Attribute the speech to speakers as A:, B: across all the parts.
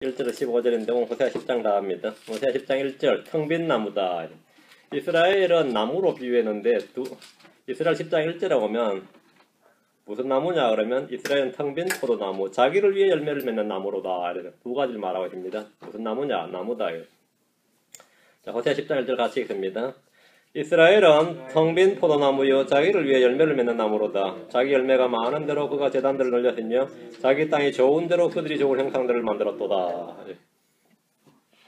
A: 1절에서 15절인데 오늘 호세아 10장 다 합니다. 호세아 10장 1절 텅 빈 나무다. 이스라엘은 나무로 비유했는데 이스라엘 10장 1절에 오면 무슨 나무냐 그러면 이스라엘은 텅 빈 포도나무 자기를 위해 열매를 맺는 나무로다. 두 가지를 말하고 있습니다. 무슨 나무냐? 나무다. 자, 호세아 10장 1절 같이 읽습니다. 이스라엘은 텅 빈 포도나무여 자기를 위해 열매를 맺는 나무로다. 자기 열매가 많은 대로 그가 제단들을 늘렸으며 자기 땅이 좋은 대로 그들이 좋은 형상들을 만들었도다.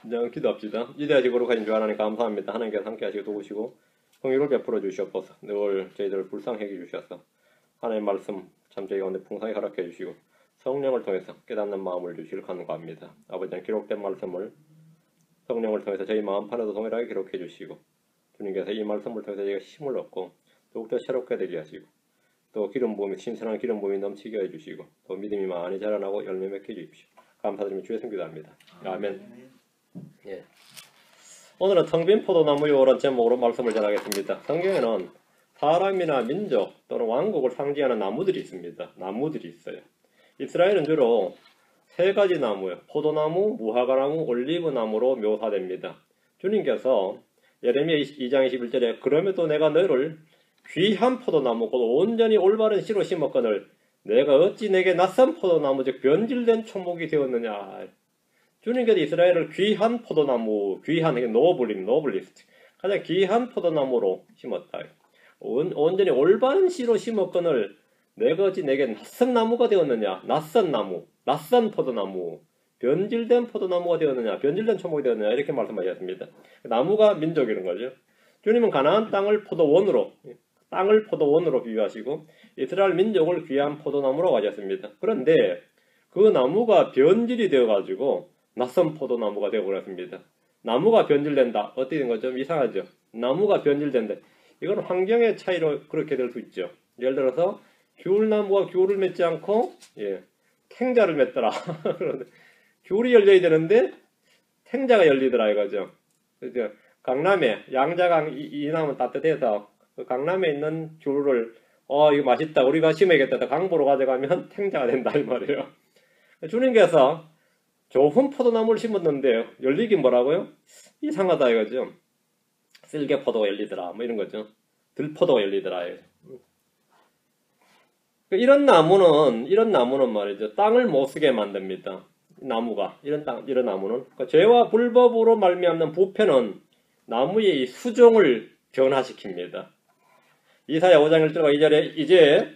A: 이제 기도합시다. 이대하시고 거룩하신 주 하나님 감사합니다. 하나님께서 함께 하시고 도우시고 긍휼을 베풀어 주시옵소서. 늘 저희들을 불쌍히 여기주셔서 하나님의 말씀 참 저희 가운데 풍성히 허락해 주시고 성령을 통해서 깨닫는 마음을 주시길 간구합니다. 아버지는 기록된 말씀을 성령을 통해서 저희 마음판에도 동일하게 기록해 주시고 주님께서 이 말씀을 통해서 저희가 힘을 얻고 더욱더 새롭게 되게 하시고 또 기름 부음이 신선한 기름 부음이 넘치게 해주시고 또 믿음이 많이 자라나고 열매 맺게 해주십시오. 감사드리며 주의 성기도 합니다. 아멘. 예. 오늘은 텅 빈 포도나무요라는 제목으로 말씀을 전하겠습니다. 성경에는 사람이나 민족 또는 왕국을 상징하는 나무들이 있습니다. 나무들이 있어요. 이스라엘은 주로 세 가지 나무예요. 포도나무, 무화과나무, 올리브나무로 묘사됩니다. 주님께서 예레미야 2장 21절에 그럼에도 내가 너를 귀한 포도나무 곧 온전히 올바른 씨로 심었거늘 내가 어찌 내게 낯선 포도나무 즉 변질된 초목이 되었느냐. 주님께서 이스라엘을 귀한 포도나무, 귀한 노블리스트 가장 귀한 포도나무로 심었다. 온전히 올바른 씨로 심었거늘 내가 어찌 내게 낯선 나무가 되었느냐. 낯선 나무, 낯선 포도나무, 변질된 포도나무가 되었느냐, 변질된 초목이 되었느냐 이렇게 말씀하셨습니다. 나무가 민족이라는 거죠. 주님은 가나안 땅을 포도원으로 비유하시고 이스라엘 민족을 귀한 포도나무로 가졌습니다. 그런데 그 나무가 변질이 되어가지고 낯선 포도나무가 되어버렸습니다. 나무가 변질된다. 어떻게 된 거죠? 이상하죠. 나무가 변질된다. 이건 환경의 차이로 그렇게 될 수 있죠. 예를 들어서 귤나무가 귤을 맺지 않고 탱자를 맺더라. 귤이 열려야 되는데 탱자가 열리더라 이거죠. 그래서 강남에 양자강 이 나무 따뜻해서 그 강남에 있는 귤을 이거 맛있다 우리가 심어야겠다 강보로 가져가면 탱자가 된다 이 말이에요. 주님께서 좋은 포도나무를 심었는데 열리긴 뭐라고요? 이상하다 이거죠. 쓸개포도가 열리더라 뭐 이런 거죠. 들포도가 열리더라. 이런 나무는 말이죠. 땅을 못 쓰게 만듭니다. 나무가 이런 나무는 그러니까 죄와 불법으로 말미암는 부패는 나무의 이 수종을 변화시킵니다. 이사야 5장 1절과 2절에 이제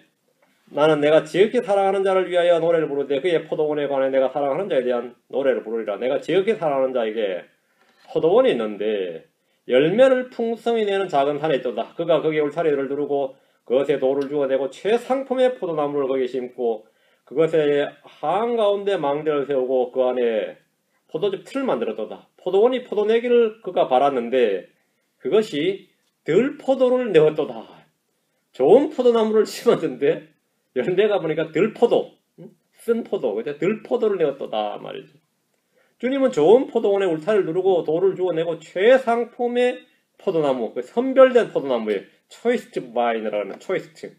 A: 나는 내가 지극히 사랑하는 자를 위하여 노래를 부르되 그의 포도원에 관해 내가 사랑하는 자에 대한 노래를 부르리라. 내가 지극히 사랑하는 자에게 포도원이 있는데 열매를 풍성히 내는 작은 산에 있도다. 그가 거기에 울타리를 두르고 그것에 돌을 주어내고 최상품의 포도나무를 거기에 심고 그것에 한가운데 망대를 세우고 그 안에 포도즙 틀을 만들었도다. 포도원이 포도내기를 그가 바랐는데 그것이 들포도를 내었도다. 좋은 포도나무를 심었는데 열매가 보니까 들포도, 쓴 포도, 그죠? 들포도를 내었도다 말이죠. 주님은 좋은 포도원에 울타리를 누르고 돌을 주어내고 최상품의 포도나무, 선별된 포도나무에 초이스트 바인이라고 하는 초이스트.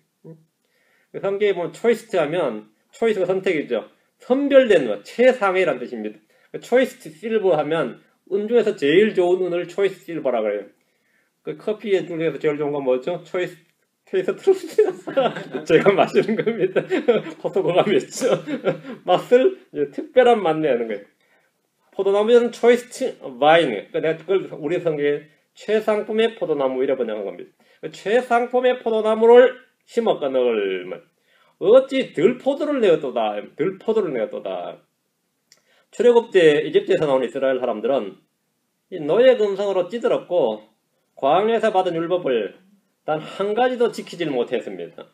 A: 성경에 보면 초이스트 하면 초이스가 선택이죠. 선별된 최상위라는 뜻입니다. 초이스트 실버 하면 은 중에서 제일 좋은 은을 초이스 실버라고 해요. 그 커피의 중에서 제일 좋은 건 뭐죠? 초이스 트루스. 제가 마시는 겁니다. 포도고감이 있죠. 맛을 특별한 맛 내는 거예요. 포도나무에는 초이스트 바인. 그러니까 내가 그걸 우리 성경에 최상품의 포도나무 이래 번역한 겁니다. 최상품의 포도나무를 심었거늘 어찌 들포도를 내었도다. 들포도를 내었도다. 출애굽 때 이집트에서 나온 이스라엘 사람들은 이 노예 금성으로 찌들었고 광야에서 받은 율법을 단 한 가지도 지키질 못했습니다.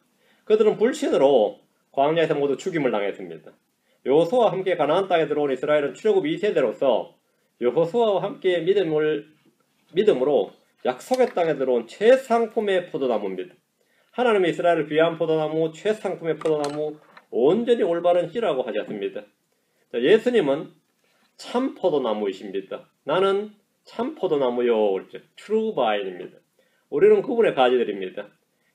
A: 그들은 불신으로 광야에서 모두 죽임을 당했습니다. 여호수아와 함께 가나안 땅에 들어온 이스라엘은 출애굽 2세대로서 여호수아와 함께 믿음으로 약속의 땅에 들어온 최상품의 포도나무입니다. 하나님이 이스라엘을 귀한 포도나무, 최상품의 포도나무, 온전히 올바른 씨라고 하셨습니다. 자, 예수님은 참 포도나무이십니다. 나는 참 포도나무요. 트루 바인입니다. 우리는 그분의 가지들입니다.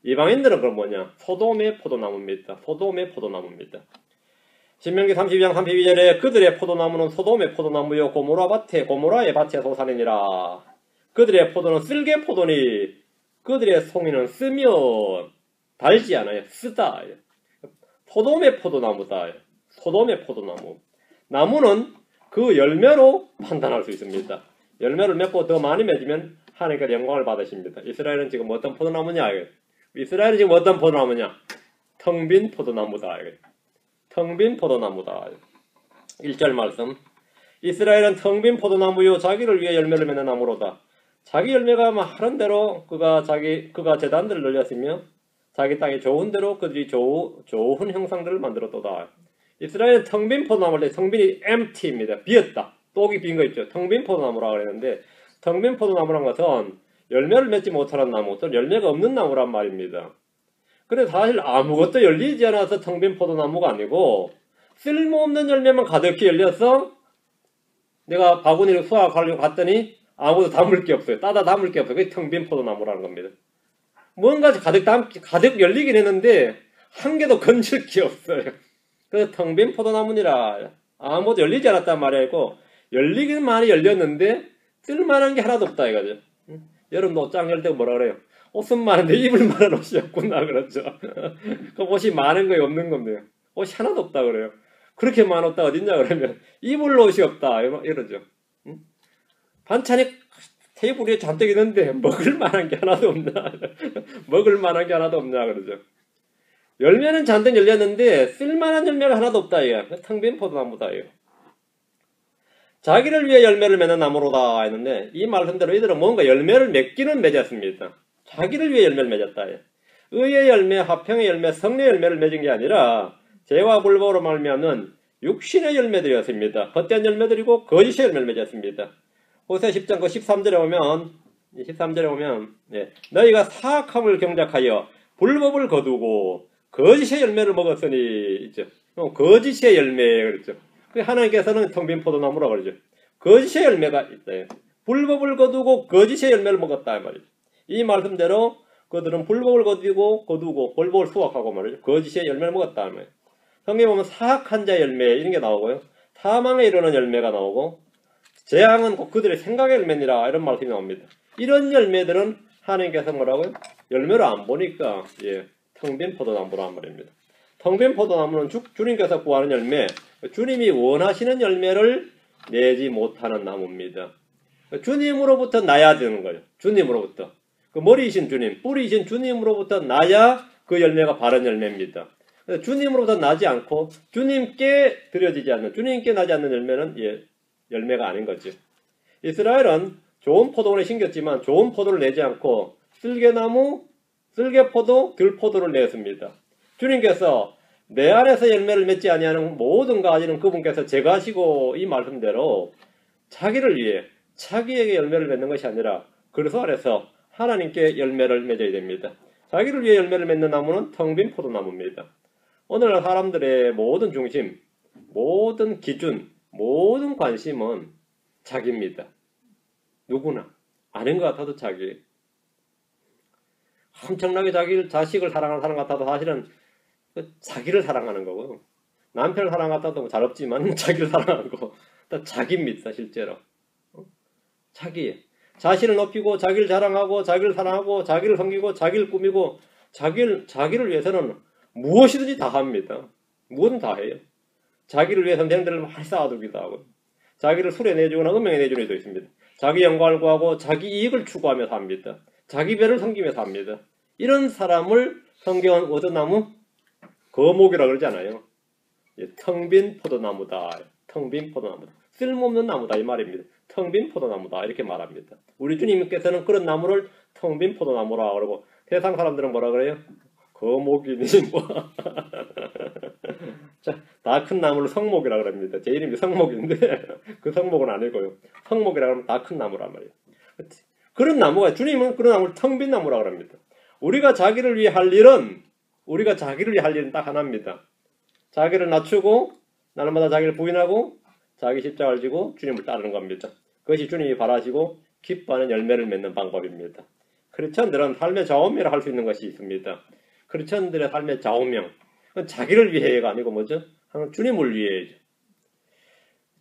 A: 이방인들은 그럼 뭐냐? 소돔의 포도나무입니다. 소돔의 포도나무입니다. 신명기 32장 32절에 그들의 포도나무는 소돔의 포도나무요 고모라의 밭에 소산이니라. 그들의 포도는 쓸개 포도니 그들의 송이는 쓰면 달지 않아요. 쓰다. 소돔의 포도나무다. 소돔의 포도나무. 나무는 그 열매로 판단할 수 있습니다. 열매를 맺고 더 많이 맺으면 하나님께 영광을 받으십니다. 이스라엘은 지금 어떤 포도나무냐? 이스라엘은 지금 어떤 포도나무냐? 텅 빈 포도나무다. 텅 빈 포도나무다. 1절 말씀. 이스라엘은 텅 빈 포도나무요 자기를 위해 열매를 맺는 나무로다. 자기 열매가 하는 대로 그가 제단들을 늘렸으며 자기 땅에 좋은 대로 그들이 좋은 형상들을 만들었도다. 이스라엘은 텅 빈 포도나무인데 텅빈이 empty입니다. 비었다. 똑이 빈 거 있죠. 텅 빈 포도나무라고 그랬는데 텅 빈 포도나무란 것은 열매를 맺지 못하는 나무 또는 열매가 없는 나무란 말입니다. 근데 사실 아무것도 열리지 않아서 텅 빈 포도나무가 아니고 쓸모없는 열매만 가득히 열려서 내가 바구니를 수확하려고 갔더니 아무도 담을 게 없어요. 따다 담을 게 없어요. 그게 텅 빈 포도나무라는 겁니다. 뭔가 가득 열리긴 했는데 한 개도 건질 게 없어요. 그래서 텅 빈 포도나무니라. 아무도 열리지 않았단 말이고 열리긴 많이 열렸는데 쓸만한 게 하나도 없다 이거죠. 여러분 옷장 열 때 뭐라 그래요? 옷은 많은데 입을 만한 옷이 없구나 그렇죠. 그 옷이 많은 거에 없는 겁니다. 옷이 하나도 없다 그래요. 그렇게 많았다 어딨냐 그러면 입을 옷이 없다 이러죠. 반찬이 테이블 위에 잔뜩 있는데 먹을 만한 게 하나도 없나? 먹을 만한 게 하나도 없냐 그러죠. 열매는 잔뜩 열렸는데 쓸만한 열매가 하나도 없다 이거. 텅 빈 포도나무다 이거. 자기를 위해 열매를 맺는 나무로다 했는데 이 말씀대로 이들은 뭔가 열매를 맺기는 맺었습니다. 자기를 위해 열매를 맺었다. 의의 열매, 화평의 열매, 성례의 열매를 맺은 게 아니라 죄와 불법으로 말미암는 육신의 열매들이었습니다. 헛된 열매들이고 거짓의 열매를 맺었습니다. 호세 10장 13절에 오면 너희가 사악함을 경작하여 불법을 거두고 거짓의 열매를 먹었으니 있죠. 거짓의 열매 그렇죠. 하나님께서는 텅 빈 포도나무라고 그러죠. 거짓의 열매가 있다. 불법을 거두고 거짓의 열매를 먹었다 말이죠. 이 말씀대로 그들은 불법을 거두고 불법을 수확하고 말이죠. 거짓의 열매를 먹었다 말이에요. 성경에 보면 사악한 자의 열매 이런 게 나오고요. 사망에 이르는 열매가 나오고 재앙은 곧 그들의 생각의 열매니라 이런 말씀이 나옵니다. 이런 열매들은 하나님께서 뭐라고요? 열매를 안 보니까 텅 빈 포도나무란 말입니다. 텅 빈 포도나무는 주님께서 구하는 열매, 주님이 원하시는 열매를 내지 못하는 나무입니다. 주님으로부터 나야 되는 거예요. 주님으로부터. 그 머리이신 주님, 뿌리이신 주님으로부터 나야 그 열매가 바른 열매입니다. 주님으로부터 나지 않고 주님께 드려지지 않는, 주님께 나지 않는 열매는 열매가 아닌 거죠. 이스라엘은 좋은 포도원에 심겼지만 좋은 포도를 내지 않고 쓸개나무, 쓸개포도, 들포도를 냈습니다. 주님께서 내 안에서 열매를 맺지 아니하는 모든 가지는 그분께서 제거하시고 이 말씀대로 자기를 위해 자기에게 열매를 맺는 것이 아니라 그리스도 안에서 하나님께 열매를 맺어야 됩니다. 자기를 위해 열매를 맺는 나무는 텅 빈 포도나무입니다. 오늘날 사람들의 모든 중심, 모든 기준, 모든 관심은 자기입니다. 누구나 아닌 것 같아도 자기. 엄청나게 자식을 사랑하는 사람 같아도 사실은 자기를 사랑하는 거고 남편을 사랑하는 것 같아도 잘 없지만 자기를 사랑하는 거 자기입니다. 실제로. 자기. 자신을 높이고 자기를 자랑하고 자기를 사랑하고 자기를 섬기고 자기를 꾸미고 자기를 위해서는 무엇이든지 다 합니다. 무엇은 다 해요. 자기를 위해 선생들을 많이 쌓아두기도 하고 자기를 술에 내주거나 음행에 내주는 일도 있습니다. 자기 영광을 구하고 자기 이익을 추구하며 삽니다. 자기 배를 섬기며 삽니다. 이런 사람을 성경은 어떤 나무? 거목이라고 그러잖아요. 텅 빈 포도나무다. 텅 빈 포도나무다. 쓸모없는 나무다 이 말입니다. 텅 빈 포도나무다 이렇게 말합니다. 우리 주님께서는 그런 나무를 텅 빈 포도나무라 그러고 세상 사람들은 뭐라 그래요? 거목이니 뭐. 자, 다 큰 나무를 성목이라 그럽니다. 제 이름이 성목인데 그 성목은 아니고요. 성목이라 그러면 다 큰 나무란 말이에요. 그런 나무가 주님은 그런 나무를 텅 빈 나무라 그럽니다. 우리가 자기를 위해 할 일은 딱 하나입니다. 자기를 낮추고 날마다 자기를 부인하고 자기 십자가를 지고 주님을 따르는 겁니다. 그것이 주님이 바라시고 기뻐하는 열매를 맺는 방법입니다. 크리스천들은 삶의 좌우명을 할 수 있는 것이 있습니다. 크리스천들의 삶의 좌우명, 그건 자기를 위해가 아니고 뭐죠? 항상 주님을 위해.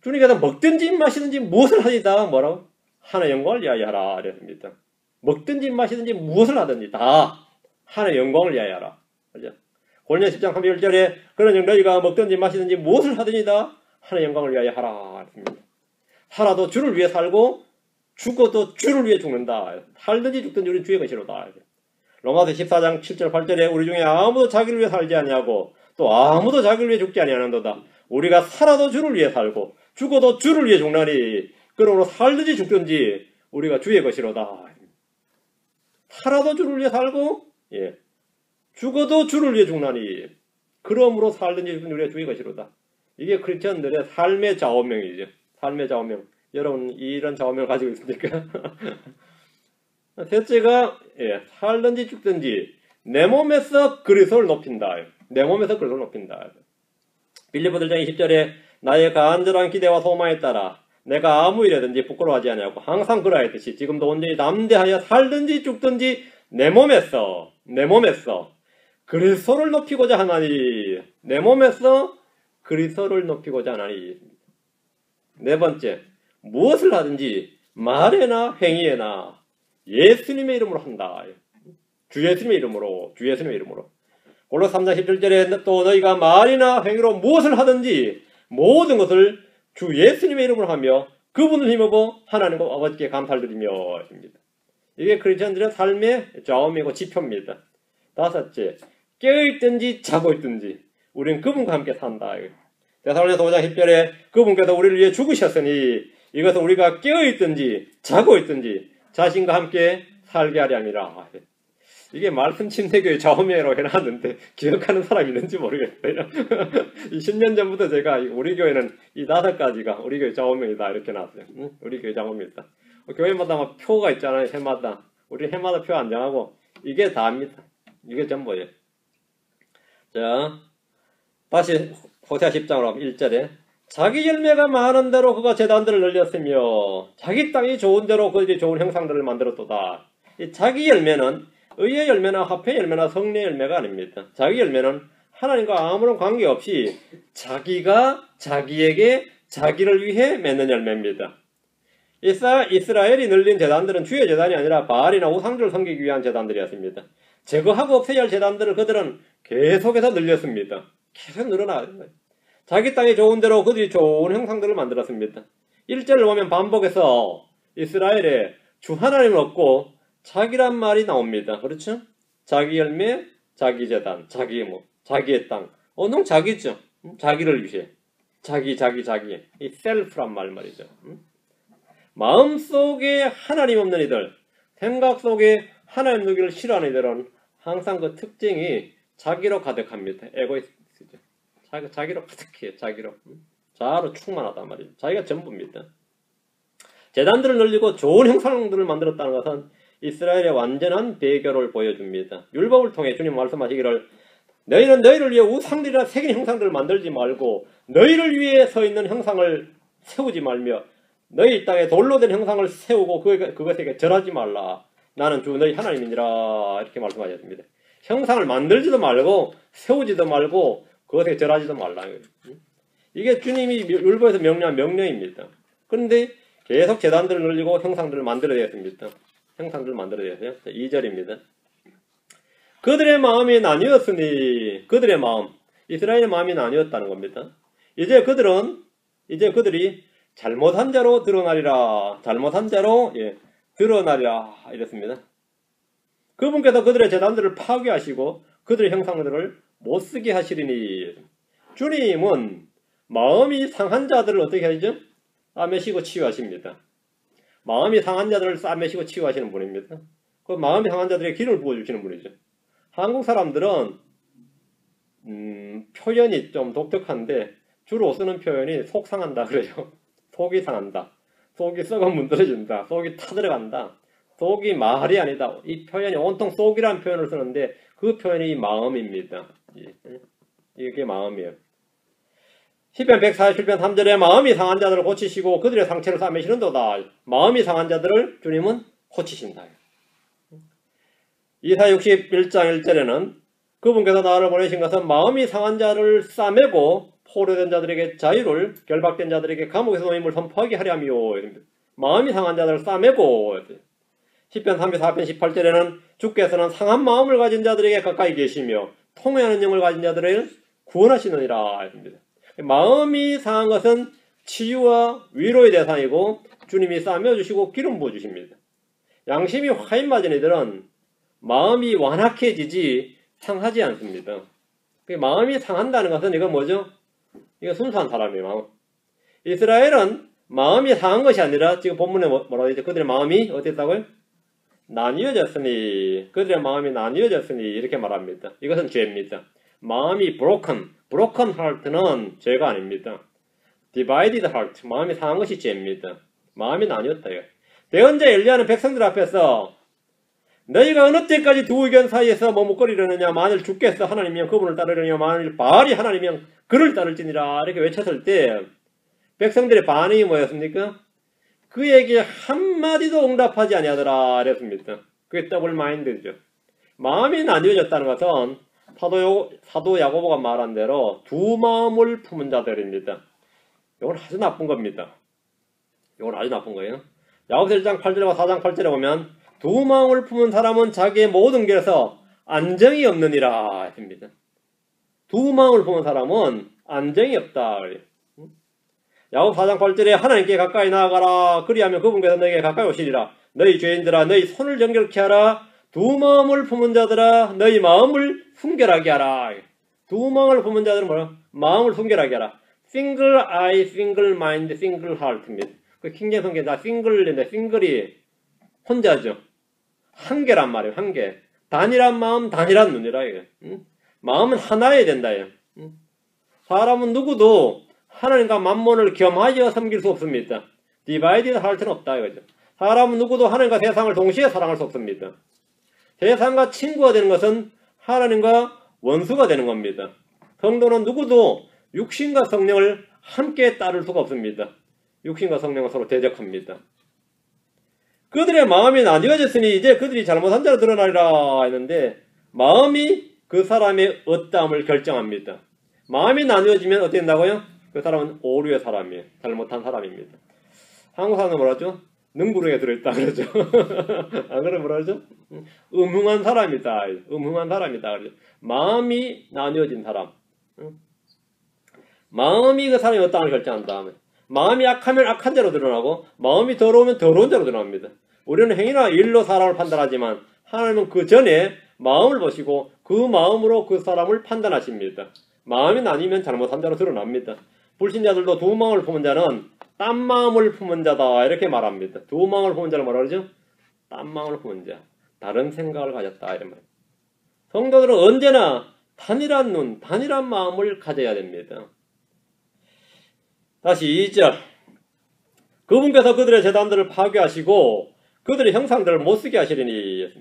A: 주님께서 먹든지 마시든지 무엇을 하든지 뭐라고? 하나님의 영광을 위하여 하라 이랬습니다. 먹든지 마시든지 무엇을 하든지 다 하나님의 영광을 위하여 하라. 그죠? 고린도서 10장 31절에 그런 너희가 먹든지 마시든지 무엇을 하든지 다 하나님의 영광을 위하여 하라 했습니다. 살아도 주를 위해 살고 죽어도 주를 위해 죽는다. 살든지 죽든지 우리 주의 것이로다. 로마서 14장 7절 8절에 우리 중에 아무도 자기를 위해 살지 아니하고 또 아무도 자기를 위해 죽지 아니하는도다. 우리가 살아도 주를 위해 살고 죽어도 주를 위해 죽나니 그러므로 살든지 죽든지 우리가 주의 것이로다. 살아도 주를 위해 살고 죽어도 주를 위해 죽나니 그러므로 살든지 죽든지 우리가 주의 것이로다. 이게 크리스천들의 삶의 좌우명이죠. 삶의 좌우명. 여러분 이런 좌우명을 가지고 있습니까? 셋째가 살든지 죽든지 내 몸에서 그리스도를 높인다. 내 몸에서 그리스도를 높인다. 빌립보서 1장 20절에 나의 간절한 기대와 소망에 따라 내가 아무 일이든지 부끄러워하지 아니하고 항상 그러하였듯이 지금도 온전히 담대하여 살든지 죽든지 내 몸에서 그리스도를 높이고자 하나니 내 몸에서 그리스도를 높이고자 하나니. 네 번째, 무엇을 하든지 말에나 행위에나 예수님의 이름으로 한다. 주 예수님의 이름으로. 골로새 3장 17절에 또 너희가 말이나 행위로 무엇을 하든지 모든 것을 주 예수님의 이름으로 하며 그분을 힘입어 하나님과 아버지께 감사를 드리며. 이게 크리스천들의 삶의 좌우명이고 지표입니다. 다섯째, 깨어있든지 자고 있든지 우리는 그분과 함께 산다. 데살로니가서 5장 10절에 그분께서 우리를 위해 죽으셨으니 이것은 우리가 깨어있든지 자고 있든지 자신과 함께 살게 하려 함이라. 이게 말씀 침례교회 좌우명이라고 해놨는데 기억하는 사람이 있는지 모르겠어요. 10년 전부터 제가 우리 교회는 이 5가지가 우리 교회 좌우명이다 이렇게 놨어요. 우리 교회 좌우명이다. 교회마다 막 표가 있잖아요. 해마다. 우리 해마다 표 안 정하고 이게 다입니다. 이게 전부예요. 자, 다시 호세아 10장으로 1절에 자기 열매가 많은 대로 그가 제단들을 늘렸으며 자기 땅이 좋은 대로 그들이 좋은 형상들을 만들었도다. 이 자기 열매는 의의 열매나 화평의 열매나 성례의 열매가 아닙니다. 자기 열매는 하나님과 아무런 관계없이 자기가 자기에게 자기를 위해 맺는 열매입니다. 이스라엘이 늘린 제단들은 주의 제단이 아니라 바알이나 우상들을 섬기기 위한 제단들이었습니다. 제거하고 없애야 할 제단들을 그들은 계속해서 늘렸습니다. 계속 늘어나는 거예요. 자기 땅이 좋은 대로 그들이 좋은 형상들을 만들었습니다. 1절을 보면 반복해서 이스라엘에 주 하나님을 얻고 자기란 말이 나옵니다. 그렇죠? 자기 열매, 자기 제단, 자기의 땅. 온통 자기죠. 자기를 위해. 자기. 이 셀프란 말이죠. 마음속에 하나님 없는 이들, 생각 속에 하나님 누기를 싫어하는 이들은 항상 그 특징이 자기로 가득합니다. 에고이스트죠. 자기로 가득해요. 자아로 충만하단 말이죠. 자기가 전부입니다. 제단들을 늘리고 좋은 형상들을 만들었다는 것은 이스라엘의 완전한 배교를 보여줍니다. 율법을 통해 주님 말씀하시기를 너희는 너희를 위해 우상들이나 새긴 형상들을 만들지 말고 너희를 위해 서 있는 형상을 세우지 말며 너희 땅에 돌로 된 형상을 세우고 그것에게 절하지 말라. 나는 주 너희 하나님이니라. 이렇게 말씀하셨습니다. 형상을 만들지도 말고 세우지도 말고 그것에 절하지도 말라. 이게 주님이 율법에서 명령한 명령입니다. 그런데 계속 제단들을 늘리고 형상들을 만들어야 되었습니다. 형상들을 만들어야 돼요. 2절입니다. 그들의 마음이 나뉘었으니 그들의 마음, 이스라엘의 마음이 나뉘었다는 겁니다. 이제 그들이 잘못한 자로 드러나리라. 드러나리라 이랬습니다. 그분께서 그들의 제단들을 파괴하시고 그들의 형상들을 못쓰게 하시리니. 주님은 마음이 상한 자들을 어떻게 하시죠? 싸매시고 치유하십니다. 마음이 상한 자들을 싸매시고 치유하시는 분입니다. 그 마음이 상한 자들에게 기름을 부어주시는 분이죠. 한국 사람들은 표현이 좀 독특한데 주로 쓰는 표현이 속 상한다 그래요. 속이 상한다. 속이 썩어 문드러진다. 속이 타들어간다. 속이 말이 아니다. 이 표현이 온통 속이라는 표현을 쓰는데 그 표현이 마음입니다. 이게 마음이에요. 시편 147편 3절에 마음이 상한 자들을 고치시고 그들의 상처를 싸매시는도다. 마음이 상한 자들을 주님은 고치신다. 이사야 61장 1절에는 그분께서 나를 보내신 것은 마음이 상한 자를 싸매고 포로된 자들에게 자유를, 결박된 자들에게 감옥에서 노임을 선포하게 하려 함이요. 마음이 상한 자들을 싸매고. 시편 34편 18절에는 주께서는 상한 마음을 가진 자들에게 가까이 계시며 통회하는 영을 가진 자들을 구원하시느니라. 마음이 상한 것은 치유와 위로의 대상이고 주님이 싸매주시고 기름 부어주십니다. 양심이 화인 맞은 이들은 마음이 완악해지지 상하지 않습니다. 마음이 상한다는 것은 이건 뭐죠? 이거 순수한 사람이에요. 마음. 이스라엘은 마음이 상한 것이 아니라 지금 본문에 뭐라고 했죠? 그들의 마음이 어땠다고요? 나뉘어졌으니, 그들의 마음이 나뉘어졌으니 이렇게 말합니다. 이것은 죄입니다. 마음이 broken heart는 죄가 아닙니다. divided heart, 마음이 상한 것이 죄입니다. 마음이 나뉘었다. 대언자 엘리야는 백성들 앞에서 너희가 어느 때까지 두 의견 사이에서 머뭇거리려느냐, 만일 주께서 하나님이면 그분을 따르려냐, 만일 바알이 하나님이면 그를 따를지니라 이렇게 외쳤을 때 백성들의 반응이 뭐였습니까? 그에게 한마디도 응답하지 아니하더라 이랬습니다. 그게 더블 마인드죠. 마음이 나뉘어졌다는 것은 사도 야고보가 말한 대로 두 마음을 품은 자들입니다. 이건 아주 나쁜 겁니다. 이건 아주 나쁜 거예요. 야고보서 1장 8절과 4장 8절에 보면 두 마음을 품은 사람은 자기의 모든 길에서 안정이 없느니라 했습니다. 두 마음을 품은 사람은 안정이 없다. 야고보 4장 8절에 하나님께 가까이 나아가라. 그리하면 그분께서 너에게 가까이 오시리라. 너희 죄인들아 너희 손을 정결케 하라. 두 마음을 품은 자들아 너희 마음을 순결하게 하라. 두 마음을 품은 자들은 뭐라? 마음을 순결하게 하라. Single eye, single mind, single heart입니다. 그 킹제임 성경에 다 싱글인데 싱글이 혼자죠. 한계란 말이에요. 한계. 단일한 마음, 단일한 눈이라 이게. 마음은 하나여야 된다. 사람은 누구도 하나님과 만몬을 겸하여 섬길 수 없습니다. 디바이디드 heart는 없다 이거죠. 사람은 누구도 하나님과 세상을 동시에 사랑할 수 없습니다. 세상과 친구가 되는 것은 하나님과 원수가 되는 겁니다. 성도는 누구도 육신과 성령을 함께 따를 수가 없습니다. 육신과 성령은 서로 대적합니다. 그들의 마음이 나뉘어졌으니 이제 그들이 잘못한 자로 드러나리라 했는데 마음이 그 사람의 어떠함을 결정합니다. 마음이 나뉘어지면 어떻게 된다고요? 그 사람은 오류의 사람이에요. 잘못한 사람입니다. 한국 사람은 뭐라죠? 능구렁에 들어있다 그러죠. 안 그래 뭐라 그러죠? 음흉한 사람이다. 음흉한 사람이다. 그러죠. 마음이 나뉘어진 사람. 마음이 그 사람의 어떠함을 결정한다. 마음이 악하면 악한 자로 드러나고 마음이 더러우면 더러운 자로 드러납니다. 우리는 행위나 일로 사람을 판단하지만 하나님은 그 전에 마음을 보시고 그 마음으로 그 사람을 판단하십니다. 마음이 나뉘면 잘못한 자로 드러납니다. 불신자들도 두 마음을 품은 자는 딴 마음을 품은 자다 이렇게 말합니다. 두 마음을 품은 자를 뭐라 그러죠? 딴 마음을 품은 자. 다른 생각을 가졌다 이런 말. 성도들은 언제나 단일한 눈, 단일한 마음을 가져야 됩니다. 다시 2절. 그분께서 그들의 제단들을 파괴하시고 그들의 형상들을 못쓰게 하시리니.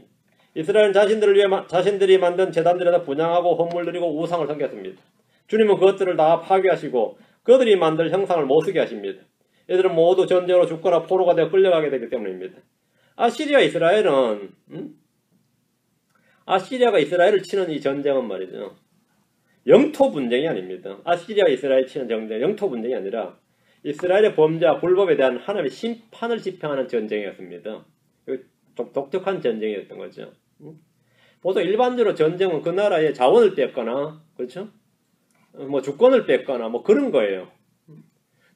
A: 이스라엘은 자신들을 위해 자신들이 만든 제단들에다 분향하고 헌물 드리고 우상을 섬겼습니다. 주님은 그것들을 다 파괴하시고 그들이 만들 형상을 못쓰게 하십니다. 이들은 모두 전쟁으로 죽거나 포로가 되어 끌려가게 되기 때문입니다. 아시리아 이스라엘은 아시리아가 이스라엘을 치는 이 전쟁은 말이죠. 영토 분쟁이 아닙니다. 아시리아 이스라엘 치는 전쟁, 영토 분쟁이 아니라 이스라엘의 범죄와 불법에 대한 하나님의 심판을 집행하는 전쟁이었습니다. 좀 독특한 전쟁이었던 거죠. 보통 일반적으로 전쟁은 그 나라의 자원을 뺏거나, 그렇죠? 뭐 주권을 뺏거나 뭐 그런 거예요.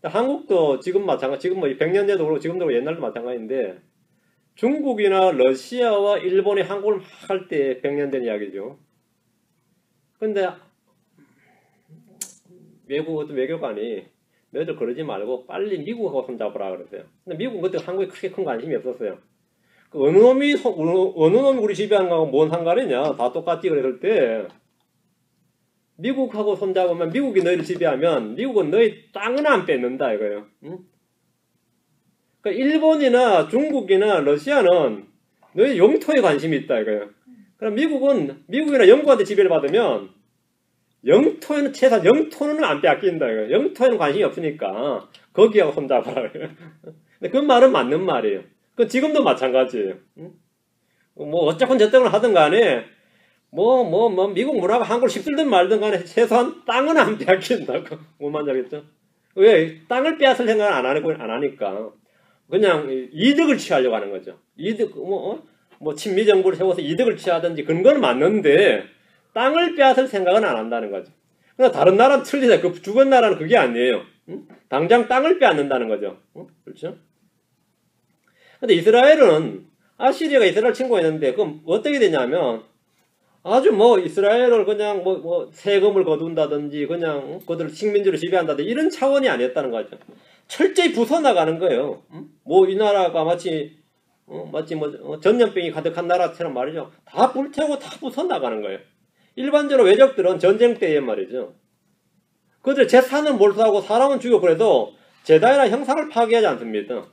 A: 한국도 지금 마찬가지, 지금 뭐 100년 전에도 그렇고 지금도 옛날도 마찬가지인데 중국이나 러시아와 일본이 한국을 막 할 때 100년 된 이야기죠. 근데 어떤 외교관이 너희들 그러지 말고 빨리 미국하고 손잡으라 그러세요. 근데 미국은 그때 한국에 크게 큰 관심이 없었어요. 어느 놈이 우리 지배하는 거하고 뭔 상관이냐. 다 똑같지 그랬을 때 미국하고 손잡으면 미국이 너희를 지배하면 미국은 너희 땅은 안 뺏는다 이거예요. 응? 그러니까 일본이나 중국이나 러시아는 너희 영토에 관심이 있다 이거예요. 그럼 미국이나 영국한테 지배를 받으면 영토에는 최소한 영토는 안 빼앗긴다 이거예요. 영토에는 관심이 없으니까 거기하고 손잡아라. 근데 그 말은 맞는 말이에요. 그 지금도 마찬가지예요. 뭐 어쨌건 저쨌건 하든 간에 미국 뭐라고 한국을 휩쓸든 말든 간에 최소한 땅은 안 빼앗긴다고. 뭔 말이겠죠? 왜? 땅을 빼앗을 생각을 안 하니까. 그냥 이득을 취하려고 하는 거죠. 이득, 친미 정부를 세워서 이득을 취하든지 그런 건 맞는데, 땅을 빼앗을 생각은 안 한다는 거죠. 그러나 다른 나라는 틀리다. 그 죽은 나라는 그게 아니에요. 응? 당장 땅을 빼앗는다는 거죠. 응? 그렇죠? 근데 이스라엘은, 아시리아가 이스라엘 침공했는데, 그럼 어떻게 되냐면, 아주 이스라엘을 그냥 세금을 거둔다든지, 그냥 그들을 식민지로 지배한다든지, 이런 차원이 아니었다는 거죠. 철저히 부숴나가는 거예요. 이 나라가 마치 전염병이 가득한 나라처럼 말이죠. 다 불태우고 다 부숴나가는 거예요. 일반적으로 외적들은 전쟁 때에 말이죠. 그들 재산은 몰수하고 사람은 죽여 그래도 제단이나 형상을 파괴하지 않습니다.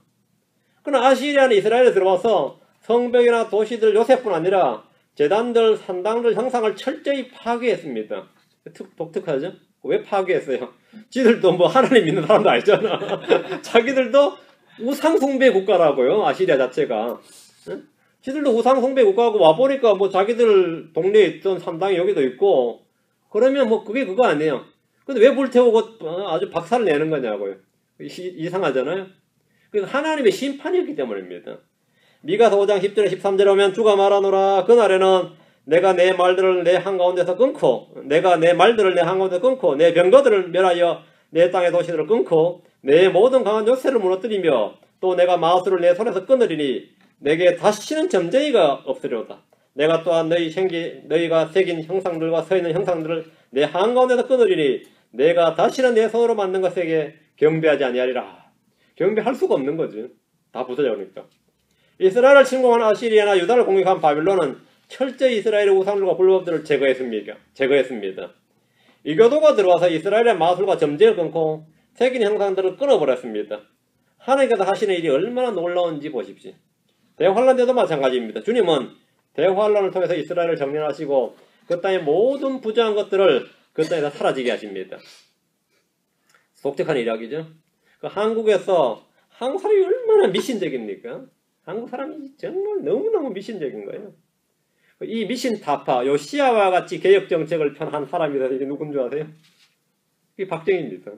A: 그러나 아시리아는 이스라엘에 들어와서 성벽이나 도시들 요새뿐 아니라 제단들, 산당들 형상을 철저히 파괴했습니다. 독특하죠? 왜 파괴했어요? 지들도 하나님 믿는 사람도 알잖아. 자기들도 우상숭배 국가라고요. 아시리아 자체가. 응? 지들도 우상숭배 국가고 와보니까 자기들 동네에 있던 산당이 여기도 있고 그러면 그게 그거 아니에요. 근데 왜 불태우고 아주 박살을 내는 거냐고요. 이상하잖아요. 그래서 하나님의 심판이었기 때문입니다. 미가서 5장 10절에 13절에 오면 주가 말하노라 그날에는 내가 내 말들을 내 한가운데서 끊고 내 병거들을 멸하여 내 땅의 도시들을 끊고 내 모든 강한 요새를 무너뜨리며 또 내가 마우스를 내 손에서 끊으리니 내게 다시는 점쟁이가 없으리로다. 내가 또한 너희가 새긴 형상들과 서 있는 형상들을 내 한가운데서 끊으리니 내가 다시는 내 손으로 만든 것에게 경배하지 아니하리라. 경배할 수가 없는 거지. 다 부서져 버리니까. 이스라엘을 침공한 아시리아나 유다를 공격한 바빌론은 철저히 이스라엘의 우상들과 불법들을 제거했습니다. 이교도가 들어와서 이스라엘의 마술과 점쟁이를 끊고 새긴 형상들을 끊어버렸습니다. 하나님께서 하시는 일이 얼마나 놀라운지 보십시오. 대환란 때도 마찬가지입니다. 주님은 대환란을 통해서 이스라엘을 정리하시고 그 땅의 모든 부정한 것들을 그 땅에서 사라지게 하십니다. 독특한 이야기죠. 한국에서 한국 사람이 얼마나 미신적입니까? 한국 사람이 정말 너무너무 미신적인 거예요. 이 미신타파, 요시아와 같이 개혁정책을 편한 사람이다. 이게 누군 줄 아세요? 이게 박정희입니다.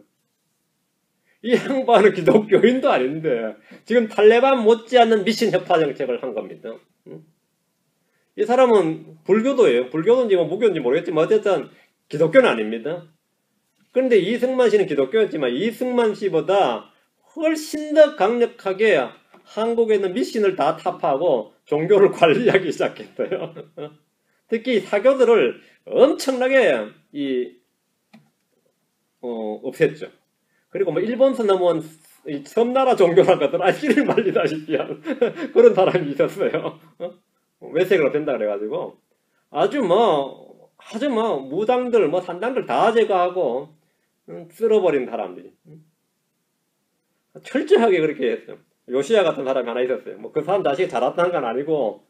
A: 이 양반은 기독교인도 아닌데 지금 탈레반 못지않는 미신협파 정책을 한 겁니다. 이 사람은 불교도예요. 불교도인지 무교인지 모르겠지만 어쨌든 기독교는 아닙니다. 그런데 이승만 씨는 기독교였지만 이승만 씨보다 훨씬 더 강력하게 한국에 있는 미신을 다 타파하고 종교를 관리하기 시작했어요. 특히 사교들을 엄청나게 없앴죠. 그리고 일본서 넘어온 섬나라 종교라고 하더라. 씨를 말리다시피 한 그런 사람이 있었어요. 외색으로 된다 그래가지고 아주 무당들 산당들 다 제거하고 쓸어버린 사람들이 철저하게 그렇게 했어요. 요시야 같은 사람이 하나 있었어요. 그 사람 자식이 잘났다는 건 아니고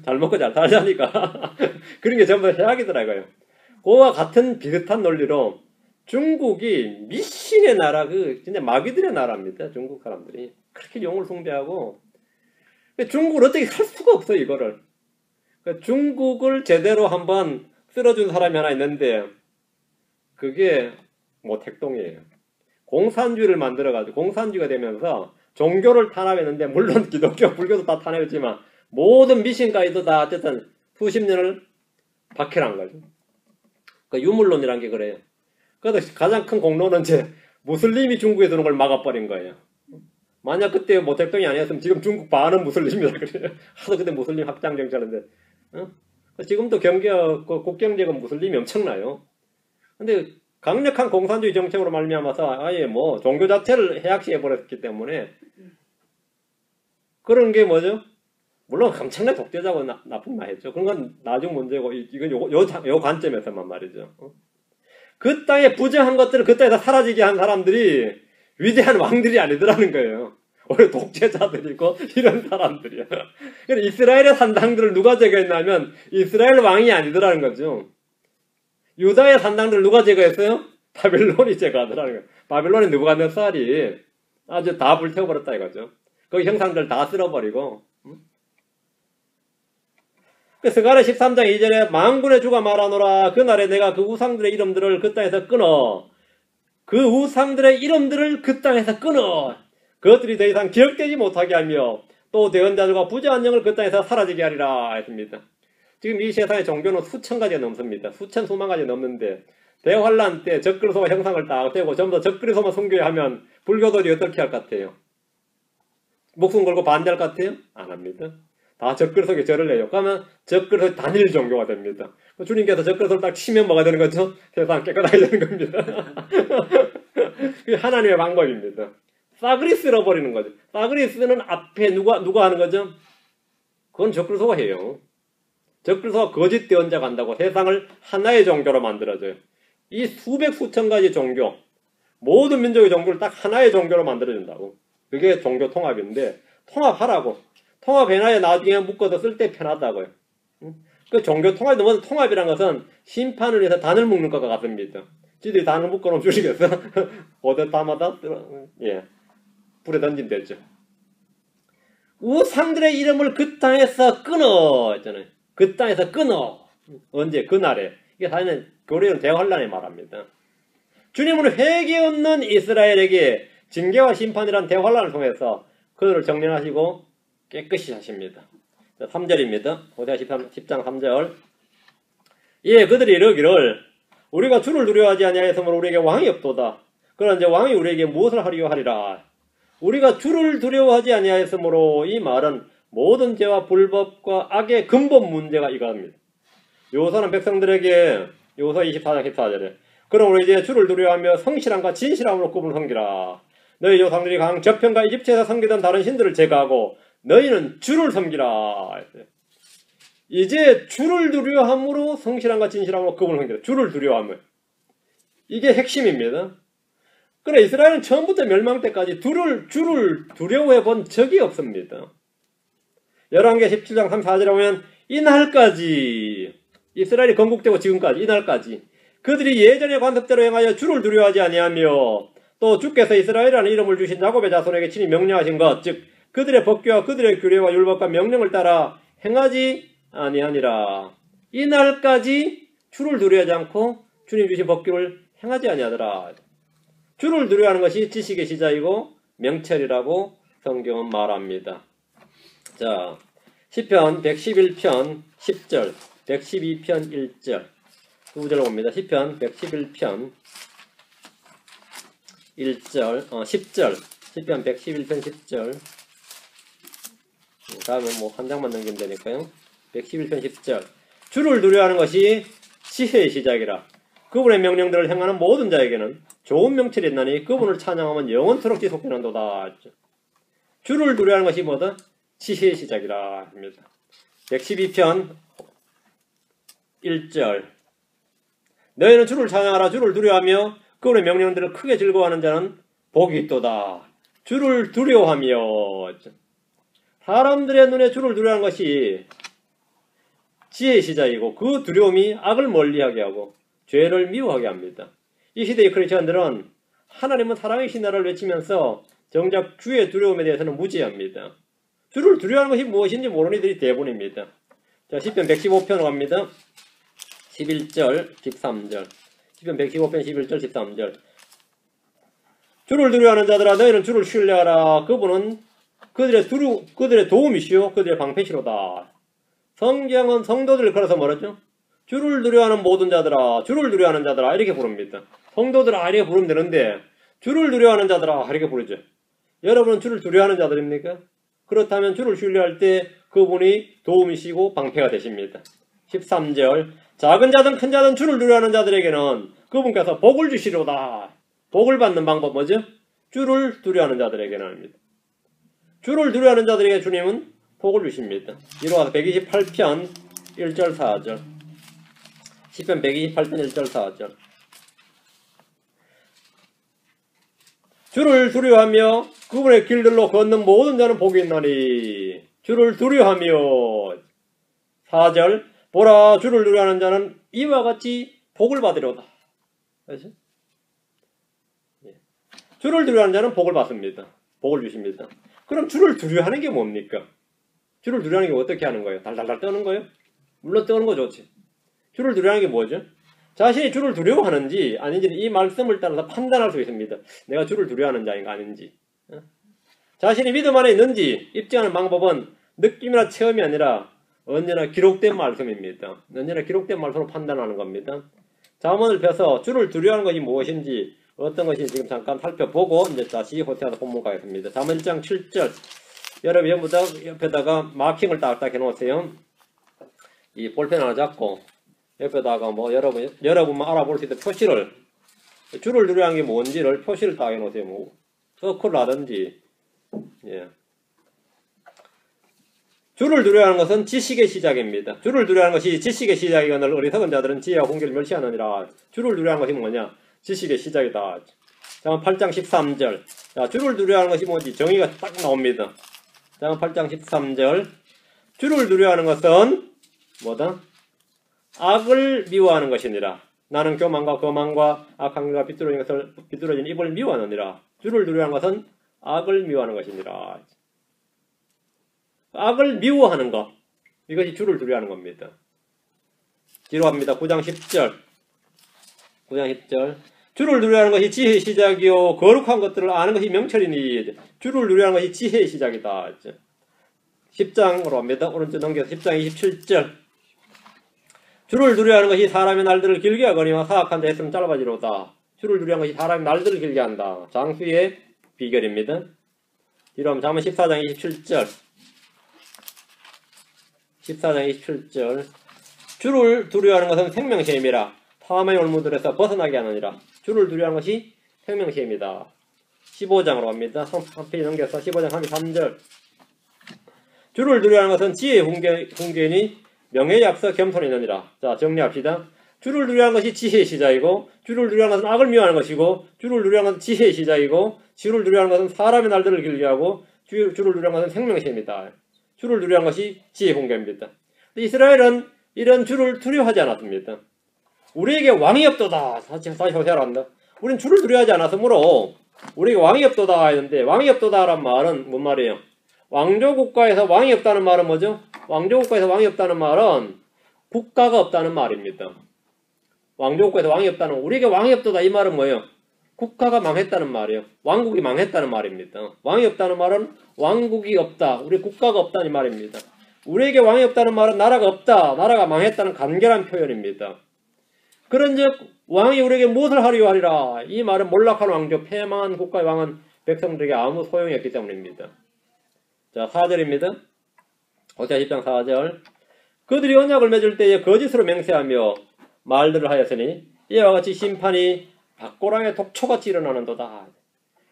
A: 잘 먹고 잘 살자니까 그런 게 전부 해악이더라고요. 그와 같은 비슷한 논리로 중국이 미신의 나라, 진짜 마귀들의 나라입니다. 중국 사람들이 그렇게 용을 숭배하고 중국을 어떻게 살 수가 없어요. 이거를 중국을 제대로 한번 쓸어준 사람이 하나 있는데 그게 모택동이에요. 공산주의를 만들어가지고 공산주의가 되면서 종교를 탄압했는데 물론 기독교, 불교도 다 탄압했지만 모든 미신까지도 다 어쨌든 수십 년을 박해한 거죠. 유물론이라는 게 그래요. 그래서 가장 큰 공로는 무슬림이 중국에 드는 걸 막아버린 거예요. 만약 그때 모택동이 아니었으면 지금 중국 반은 무슬림이라 그래요. 하도 그때 무슬림 확장 정치하는데 지금도 국경지역은 무슬림이 엄청나요. 근데 강력한 공산주의 정책으로 말미암아서 아예 종교 자체를 해악시해버렸기 때문에 그런 게 뭐죠? 물론 엄청나게 독재자고 나쁜 말 했죠. 그런 건 나중 문제고 이건 요 관점에서만 말이죠. 그 땅에 부정한 것들을 그 땅에서 사라지게 한 사람들이 위대한 왕들이 아니더라는 거예요. 오히려 독재자들이고 이런 사람들이야. 그래서 이스라엘의 산당들을 누가 제거했냐면 이스라엘 왕이 아니더라는 거죠. 유다의 산당들을 누가 제거했어요? 바빌론이 제거하더라는 거예요. 바빌론의 느부갓네살이 아주 다 불태워버렸다 이거죠. 그 형상들 다 쓸어버리고. 스가랴 13장 2절에 만군의 주가 말하노라. 그날에 내가 그 우상들의 이름들을 그 땅에서 끊어. 그 우상들의 이름들을 그 땅에서 끊어. 그것들이 더 이상 기억되지 못하게 하며 또 대언자들과 부재한 영을 그 땅에서 사라지게 하리라 했습니다. 지금 이 세상의 종교는 수천 가지가 넘습니다. 수천 수만 가지가 넘는데 대환란 때 적그리스도 형상을 딱 대고 전부 다 적그리스도만 섬겨야 하면 불교도들이 어떻게 할 것 같아요? 목숨 걸고 반대할 것 같아요? 안 합니다. 다 적그리스도에 절을 해요. 그러면 적그리스도 단일 종교가 됩니다. 주님께서 적그리스도를 딱 치면 뭐가 되는 거죠? 세상 깨끗하게 되는 겁니다. 그게 하나님의 방법입니다. 싸그리 쓸어버리는 거죠. 싸그리 쓰는 앞에 누가 하는 거죠? 그건 적그리스도가 해요. 적그리스도가 거짓 대언자가 한다고 세상을 하나의 종교로 만들어줘요. 이 수백 수천 가지 종교, 모든 민족의 종교를 딱 하나의 종교로 만들어준다고. 그게 종교 통합인데 통합하라고. 통합해놔야 나중에 묶어서 쓸 때 편하다고요. 그 종교 통합이 너무 통합이란 것은 심판을 위해서 단을 묶는 것과 같습니다. 지들이 단을 묶어놓으면 주시겠어? 어디 담아다? 예. 불에 던지면 되죠. 우상들의 이름을 그 땅에서 끊어 했잖아요. 그 땅에서 끊어. 언제? 그날에. 이게 사실은 교리는 대환란에 말합니다. 주님은 회개 없는 이스라엘에게 징계와 심판이란 대환란을 통해서 그들을 정리하시고 깨끗이 하십니다. 3절입니다. 호세아 10장 3절. 예, 그들이 이러기를 우리가 주를 두려워하지 아니하였으므로 우리에게 왕이 없도다. 그러나 이제 왕이 우리에게 무엇을 하리요 하리라. 우리가 주를 두려워하지 아니하였으므로 이 말은 모든 죄와 불법과 악의 근본 문제가 이거입니다. 요서는 백성들에게 요서 24장 14절에 그럼 우리 이제 주를 두려워하며 성실함과 진실함으로 그분을 섬기라. 너희 조상들이 강 저편과 이집트에서 섬기던 다른 신들을 제거하고 너희는 주를 섬기라. 이제 주를 두려워함으로 성실함과 진실함으로 그분을 섬기라. 주를 두려워함을. 이게 핵심입니다. 그래 이스라엘은 처음부터 멸망 때까지 주를 두려워해 본 적이 없습니다. 열왕기하 17장 34절에 보면 이날까지 이스라엘이 건국되고 지금까지 이날까지 그들이 예전의 관습대로 행하여 주를 두려워하지 아니하며 또 주께서 이스라엘이라는 이름을 주신 야곱의 자손에게 친히 명령하신 것 즉 그들의 법규와 그들의 규례와 율법과 명령을 따라 행하지 아니하니라. 이날까지 주를 두려워하지 않고 주님 주신 법규를 행하지 아니하더라. 주를 두려워하는 것이 지식의 시작이고 명철이라고 성경은 말합니다. 자, 시편 111편 10절, 112편 1절, 두 절 봅니다. 시편 111편 1절, 10절, 시편 111편 10절. 다음은 뭐 한 장만 넘기면 되니까요. 111편 10절. 주를 두려워하는 것이 지혜의 시작이라. 그분의 명령들을 행하는 모든 자에게는 좋은 명철이 있나니 그분을 찬양하면 영원토록 지속되는도다. 주를 두려워하는 것이 뭐다? 지혜의 시작이라 합니다. 112편 1절. 너희는 주를 찬양하라. 주를 두려워하며 그분의 명령들을 크게 즐거워하는 자는 복이 있도다. 주를 두려워하며. 사람들의 눈에 주를 두려워하는 것이 지혜의 시작이고 그 두려움이 악을 멀리하게 하고 죄를 미워하게 합니다. 이 시대의 크리스천들은 하나님은 사랑이신 나를 외치면서 정작 주의 두려움에 대해서는 무지합니다. 주를 두려워하는 것이 무엇인지 모르는 이들이 대부분입니다. 자, 시편 115편 갑니다. 11절, 13절. 시편 115편 11절, 13절. 주를 두려워하는 자들아 너희는 주를 신뢰하라. 그분은 그들의 도움이시오. 그들의 방패시로다. 성경은 성도들을 걸어서 뭐랬죠? 주를 두려워하는 모든 자들아, 주를 두려워하는 자들아 이렇게 부릅니다. 성도들아 이렇게 부르면 되는데 주를 두려워하는 자들아 이렇게 부르죠. 여러분은 주를 두려워하는 자들입니까? 그렇다면 주를 신뢰할 때 그분이 도움이시고 방패가 되십니다. 13절. 작은 자든 큰 자든 주를 두려워하는 자들에게는 그분께서 복을 주시로다. 복을 받는 방법 뭐죠? 주를 두려워하는 자들에게는 합니다. 주를 두려워하는 자들에게 주님은 복을 주십니다. 이로와서 128편 1절 4절. 시편 128편 1절 4절. 주를 두려워하며 그분의 길들로 걷는 모든 자는 복이 있나니. 주를 두려워하며. 4절. 보라 주를 두려워하는 자는 이와 같이 복을 받으려다. 그렇죠? 주를 두려워하는 자는 복을 받습니다. 복을 주십니다. 그럼 주를 두려워하는 게 뭡니까? 주를 두려워하는 게 어떻게 하는 거예요? 달달달 떠는 거예요? 물론 떠는 거 좋지. 주를 두려워하는 게 뭐죠? 자신이 주를 두려워하는지 아닌지 이 말씀을 따라서 판단할 수 있습니다. 내가 주를 두려워하는 자인가 아닌지. 자신이 믿음 안에 있는지 입증하는 방법은 느낌이나 체험이 아니라 언제나 기록된 말씀입니다. 언제나 기록된 말씀으로 판단하는 겁니다. 잠언을 펴서 주를 두려워하는 것이 무엇인지 어떤 것이 지금 잠깐 살펴보고 이제 다시 호세아서 본문 가겠습니다. 잠언 1장 7절. 여러분 옆에다가 마킹을 딱딱 해놓으세요. 이 볼펜 하나 잡고 옆에다가 뭐 여러분만 알아볼 수 있는 표시를 주를 두려워하는 게 뭔지를 표시를 딱 해놓으세요. 뭐 서클라든지 예. 주를 두려워하는 것은 지식의 시작입니다. 주를 두려워하는 것이 지식의 시작이거늘 어리석은 자들은 지혜와 공개를 멸시하느니라. 주를 두려워하는 것이 뭐냐? 지식의 시작이다. 자, 8장 13절. 자, 주를 두려워하는 것이 뭐지? 정의가 딱 나옵니다. 자, 8장 13절. 주를 두려워하는 것은 뭐다? 악을 미워하는 것이니라. 나는 교만과 거만과 악한 것과 비뚤어진 입을 미워하느니라. 주를 두려워하는 것은 악을 미워하는 것이니라. 악을 미워하는 것. 이것이 주를 두려워하는 겁니다. 뒤로 갑니다. 9장 10절. 9장 10절. 주를 두려워하는 것이 지혜의 시작이요. 거룩한 것들을 아는 것이 명철이니. 주를 두려워하는 것이 지혜의 시작이다. 10장으로 갑니다. 오른쪽 넘겨서 10장 27절. 주를 두려워하는 것이 사람의 날들을 길게 하거니와 사악한 자 했으면 짧아지로다. 주를 두려워하는 것이 사람의 날들을 길게 한다. 장수의 비결입니다. 뒤로 하면 잠언 14장 27절. 14장 27절. 주를 두려워하는 것은 생명시험이라. 탐의 올무들에서 벗어나게 하느니라. 주를 두려워하는 것이 생명시험이다. 15장으로 갑니다. 3페이지 넘겨서 15장 33절. 주를 두려워하는 것은 지혜의 훈계니 명예에 앞서 겸손이 있느니라. 자, 정리합시다. 주를 두려워하는 것이 지혜의 시작이고, 주를 두려워하는 것은 악을 미워하는 것이고, 주를 두려워하는 것은 지혜의 시작이고, 주를 두려워하는 것은 사람의 날들을 길게 하고, 주를 두려워하는 것은 생명시험이다. 주를 두려워하는 것이 지혜의 훈계입니다. 이스라엘은 이런 주를 두려워하지 않았습니다. 우리에게 왕이 없도다. 다시 호세아로 한다. 우리는 주를 두려워하지 않았으므로 우리에게 왕이 없도다 했는데, 왕이 없도다라는 말은 뭔 말이에요? 왕조국가에서 왕이 없다는 말은 뭐죠? 왕조국가에서 왕이 없다는 말은 국가가 없다는 말입니다. 왕조국가에서 왕이 없다는, 우리에게 왕이 없도다 이 말은 뭐예요? 국가가 망했다는 말이에요. 왕국이 망했다는 말입니다. 왕이 없다는 말은 왕국이 없다, 우리 국가가 없다는 말입니다. 우리에게 왕이 없다는 말은 나라가 없다, 나라가 망했다는 간결한 표현입니다. 그런즉 왕이 우리에게 무엇을 하려 하리라. 이 말은 몰락한 왕조, 패망한 국가의 왕은 백성들에게 아무 소용이 없기 때문입니다. 자, 4절입니다. 호세아 10장 4절. 그들이 언약을 맺을 때에 거짓으로 맹세하며 말들을 하였으니 이와 같이 심판이 박고랑의 독초같이 일어나는도다.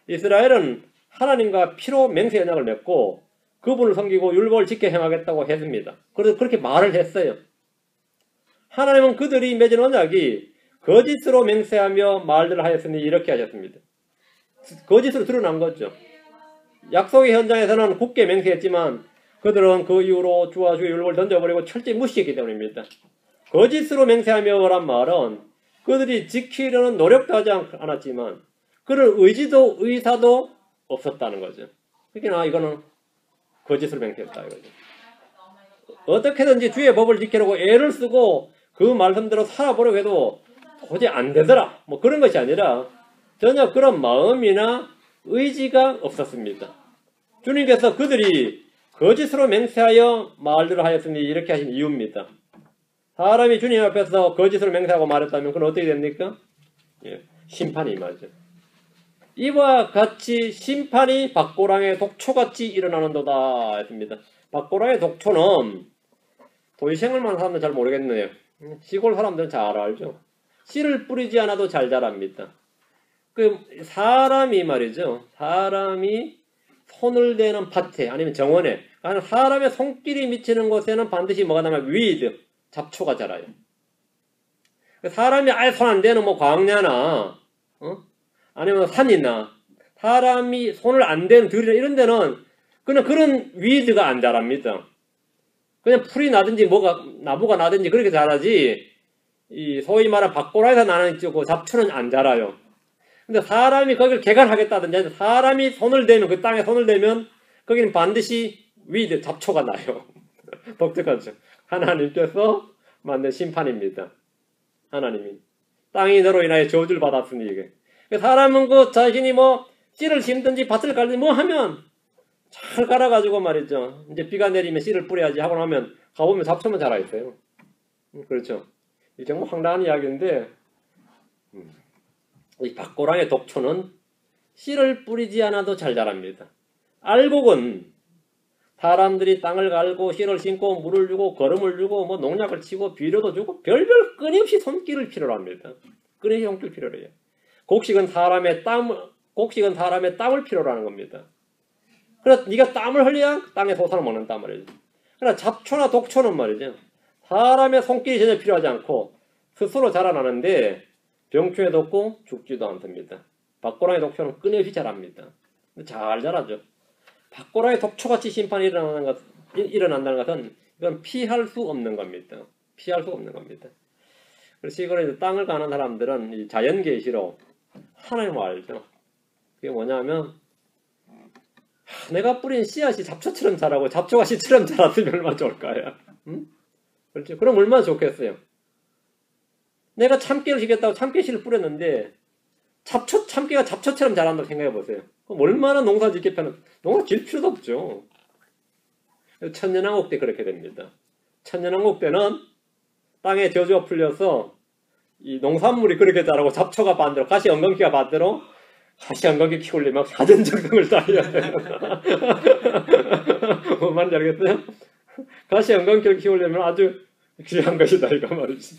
A: 이스라엘은 하나님과 피로 맹세 언약을 맺고 그분을 섬기고 율법을 지켜 행하겠다고 했습니다. 그래서 그렇게 말을 했어요. 하나님은 그들이 맺은 언약이 거짓으로 맹세하며 말들을 하였으니 이렇게 하셨습니다. 거짓으로 드러난 거죠. 약속의 현장에서는 굳게 맹세했지만 그들은 그 이후로 주와 주의 율법을 던져버리고 철저히 무시했기 때문입니다. 거짓으로 맹세하며란 말은 그들이 지키려는 노력도 하지 않았지만 그런 의지도 의사도 없었다는 거죠. 그러니까 이거는 거짓으로 맹세했다 이거죠. 어떻게든지 주의 법을 지키려고 애를 쓰고 그 말씀대로 살아보려고 해도 도저히 안 되더라. 뭐 그런 것이 아니라 전혀 그런 마음이나 의지가 없었습니다. 주님께서 그들이 거짓으로 맹세하여 말들을 하였으니 이렇게 하신 이유입니다. 사람이 주님 앞에서 거짓으로 맹세하고 말했다면 그건 어떻게 됩니까? 예, 심판이 임하죠. 이와 같이 심판이 박고랑의 독초같이 일어나는도다 했습니다. 박고랑의 독초는 도시생활만 사람들은 잘 모르겠네요. 시골 사람들은 잘 알죠. 씨를 뿌리지 않아도 잘 자랍니다. 그 사람이 말이죠. 사람이 손을 대는 밭에 아니면 정원에 사람의 손길이 미치는 곳에는 반드시 뭐가 나면 위드, 잡초가 자라요. 사람이 아예 손 안 대는 뭐 광야나 아니면 산이나 사람이 손을 안 대는 들이나 이런 데는 그냥 그런 위드가 안 자랍니다. 그냥 풀이 나든지 뭐가 나무가 나든지 그렇게 자라지 이 소위 말하는 박고라에서 나는 그 잡초는 안 자라요. 근데 사람이 거기를 개간하겠다든지 사람이 손을 대면 그 땅에 손을 대면 거기는 반드시 위드 잡초가 나요. 독특하죠. 하나님께서 만든 심판입니다. 하나님이. 땅이 너로 인하여 저주를 받았으니 이게. 사람은 그 자신이 뭐 씨를 심든지 밭을 갈든지 뭐 하면 잘 갈아가지고 말이죠. 이제 비가 내리면 씨를 뿌려야지 하고 나면 가보면 잡초만 자라있어요. 그렇죠. 이 정말 황당한 이야기인데 이 밭고랑의 독초는 씨를 뿌리지 않아도 잘 자랍니다. 알곡은 사람들이 땅을 갈고 씨를 심고 물을 주고 거름을 주고 뭐 농약을 치고 비료도 주고 별별 끊임없이 손길을 필요로 합니다. 끊임없이 손길 필요로 해요. 곡식은 사람의 땀을 필요로 하는 겁니다. 그래서 네가 땀을 흘려야 땅의 소산을 먹는 단 말이죠. 그러나 잡초나 독초는 말이죠. 사람의 손길이 전혀 필요하지 않고 스스로 자라나는데 병충해도 없고 죽지도 않습니다. 밭고랑의 독초는 끊임없이 자랍니다. 잘 자라죠. 밭고랑의 독초같이 심판이 일어난다는 것은 이건 피할 수 없는 겁니다. 피할 수 없는 겁니다. 그래서 이걸 땅을 가는 사람들은 이 자연 계시로 하나님을 알죠. 그게 뭐냐면 내가 뿌린 씨앗이 잡초처럼 자라고 잡초가 씨처럼 자랐으면 얼마나 좋을까요? 응? 그렇죠. 그럼 얼마나 좋겠어요. 내가 참깨를 시켰다고 참깨씨를 뿌렸는데 참깨가 잡초처럼 자란다고 생각해 보세요. 그럼 얼마나 농사 짓기 편한, 농사 질 필요도 없죠. 천년왕국 때 그렇게 됩니다. 천년왕국 때는 땅에 저주가 풀려서 이 농산물이 그렇게 자라고 잡초가 반대로 가시 엉겅퀴가 반대로 가시 엉겅퀴 키우려면 사전정성을 쌓아야 돼요. 뭔 말인지 알겠어요? 가시 엉겅퀴를 키우려면 아주 귀한 것이다 이거 말이지.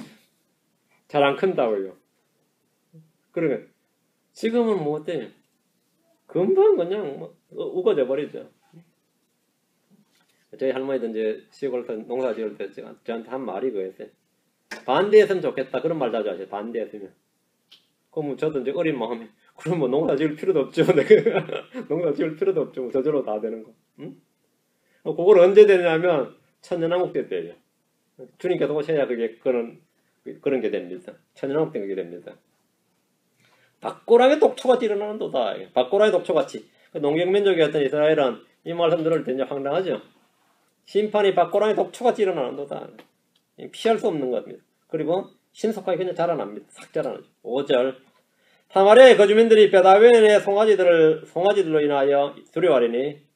A: 잘 안 큰다고요. 그러면 지금은 뭐 어때? 금방 그냥 뭐 우거져 버리죠. 저희 할머니도 이제 시골에서 농사 지을 때 저한테 한 말이 그거였어요. 반대했으면 좋겠다. 그런 말 자주 하셔요. 반대했으면. 그럼 저도 이제 어린 마음에 그럼 뭐 농사 지을 필요도 없죠. 농사 지을 필요도 없죠. 뭐 저절로 다 되는 거. 응? 그걸 언제 되냐면 천년왕국 때 때예요. 주님께서 오셔야 그게 그런 게 됩니다. 천년왕국 때 그게 됩니다. 밭고랑의 독초같이 일어나는 도다. 밭고랑의 독초같이. 농경민족이었던 이스라엘은 이 말씀 들을 때 이제 황당하죠. 심판이 밭고랑의 독초같이 일어나는 도다. 피할 수 없는 겁니다. 그리고 신속하게 그냥 자라납니다. 싹 자라나죠. 5절 사마리아의 거주민들이 베다웬의 송아지들로 인하여 두려워하리니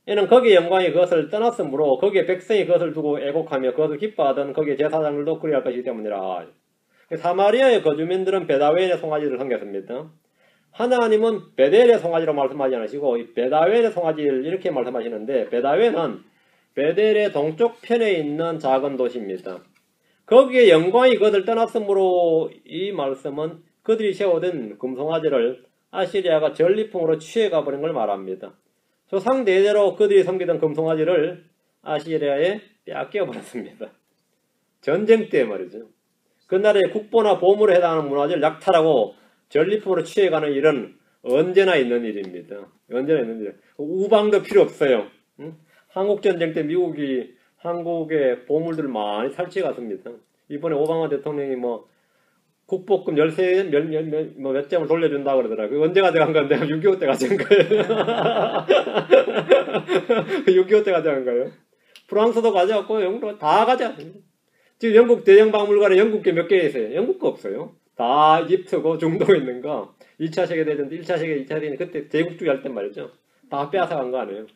A: 이는 거기의 영광이 그것을 떠났으므로 거기에 백성이 그것을 두고 애곡하며 그것을 기뻐하던 거기에 제사장들도 그리할 것이기 때문이라. 사마리아의 거주민들은 베다웬의 송아지를 섬겼습니다. 하나님은 베델의 송아지로 말씀하지 않으시고 이 베다웬의 송아지를 이렇게 말씀하시는데 베다웬은 베델의 동쪽 편에 있는 작은 도시입니다. 거기에 영광이 그것을 떠났으므로 이 말씀은 그들이 세워둔 금송아지를 아시리아가 전리품으로 취해가 버린 걸 말합니다. 조상 대대로 그들이 섬기던 금송아지를 아시리아에 빼앗겨 버렸습니다. 전쟁 때 말이죠. 그날의 국보나 보물에 해당하는 문화재를 약탈하고 전리품으로 취해가는 일은 언제나 있는 일입니다. 언제나 있는 일. 우방도 필요 없어요. 응? 한국전쟁 때 미국이 한국의 보물들을 많이 탈취해 갔습니다. 이번에 오바마 대통령이 뭐 국보금 몇 점을 돌려준다고 그러더라고요. 언제 가져간 건데? 6.25 때 가져간 거예요. 6.25 때 가져간 거예요. 프랑스도 가져갔고 영국도 다 가져갔습니다. 지금 영국 대영박물관에 영국 게 몇 개 있어요? 영국 거 없어요. 다 이집트고 중동에 있는 거. 2차 세계대전, 1차 세계, 2차 세계대전 그때 제국주의 할 때 말이죠. 다 빼앗아 간 거 아니에요.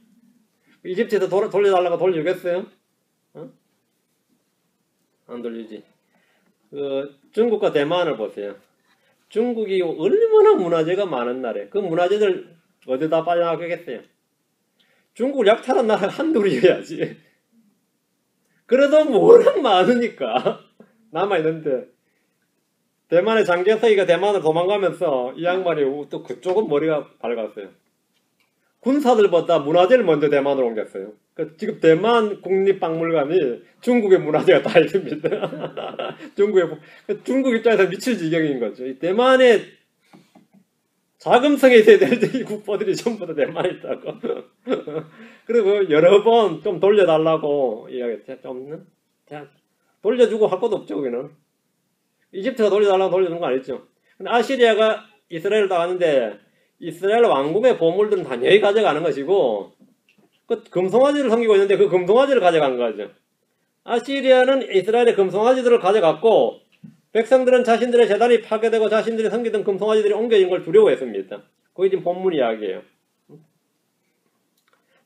A: 이집트에서 돌려달라고 돌려주겠어요? 어? 안 돌리지. 중국과 대만을 보세요. 중국이 얼마나 문화재가 많은 나라에 그 문화재들 어디다 빠져나가겠어요? 중국을 약탈한 나라가 한둘이어야지. 그래도 워낙 많으니까 남아있는데 대만의 장개석이가 대만을 도망가면서 이 양반이 또 그쪽은 머리가 밝았어요. 군사들보다 문화재를 먼저 대만으로 옮겼어요. 지금 대만 국립박물관이 중국의 문화재가 다 있습니다. 중국 입장에서 미칠 지경인 거죠. 이 대만의 자금성에 있어야 될 이 국보들이 전부 다 대만에 있다고. 그리고 여러 번 좀 돌려달라고 이야기했죠. 좀 돌려주고 할 것도 없죠. 거기는 이집트가 돌려달라고 돌려주는 거 아니죠. 근데 아시리아가 이스라엘을 나갔는데 이스라엘 왕궁의 보물들은 다 여기 가져가는 것이고 그 금송아지를 섬기고 있는데 그 금송아지를 가져간 거죠. 아시리아는 이스라엘의 금송아지들을 가져갔고 백성들은 자신들의 재단이 파괴되고 자신들이 섬기던 금송아지들이 옮겨진 걸 두려워했습니다. 그게 지금 본문 이야기예요.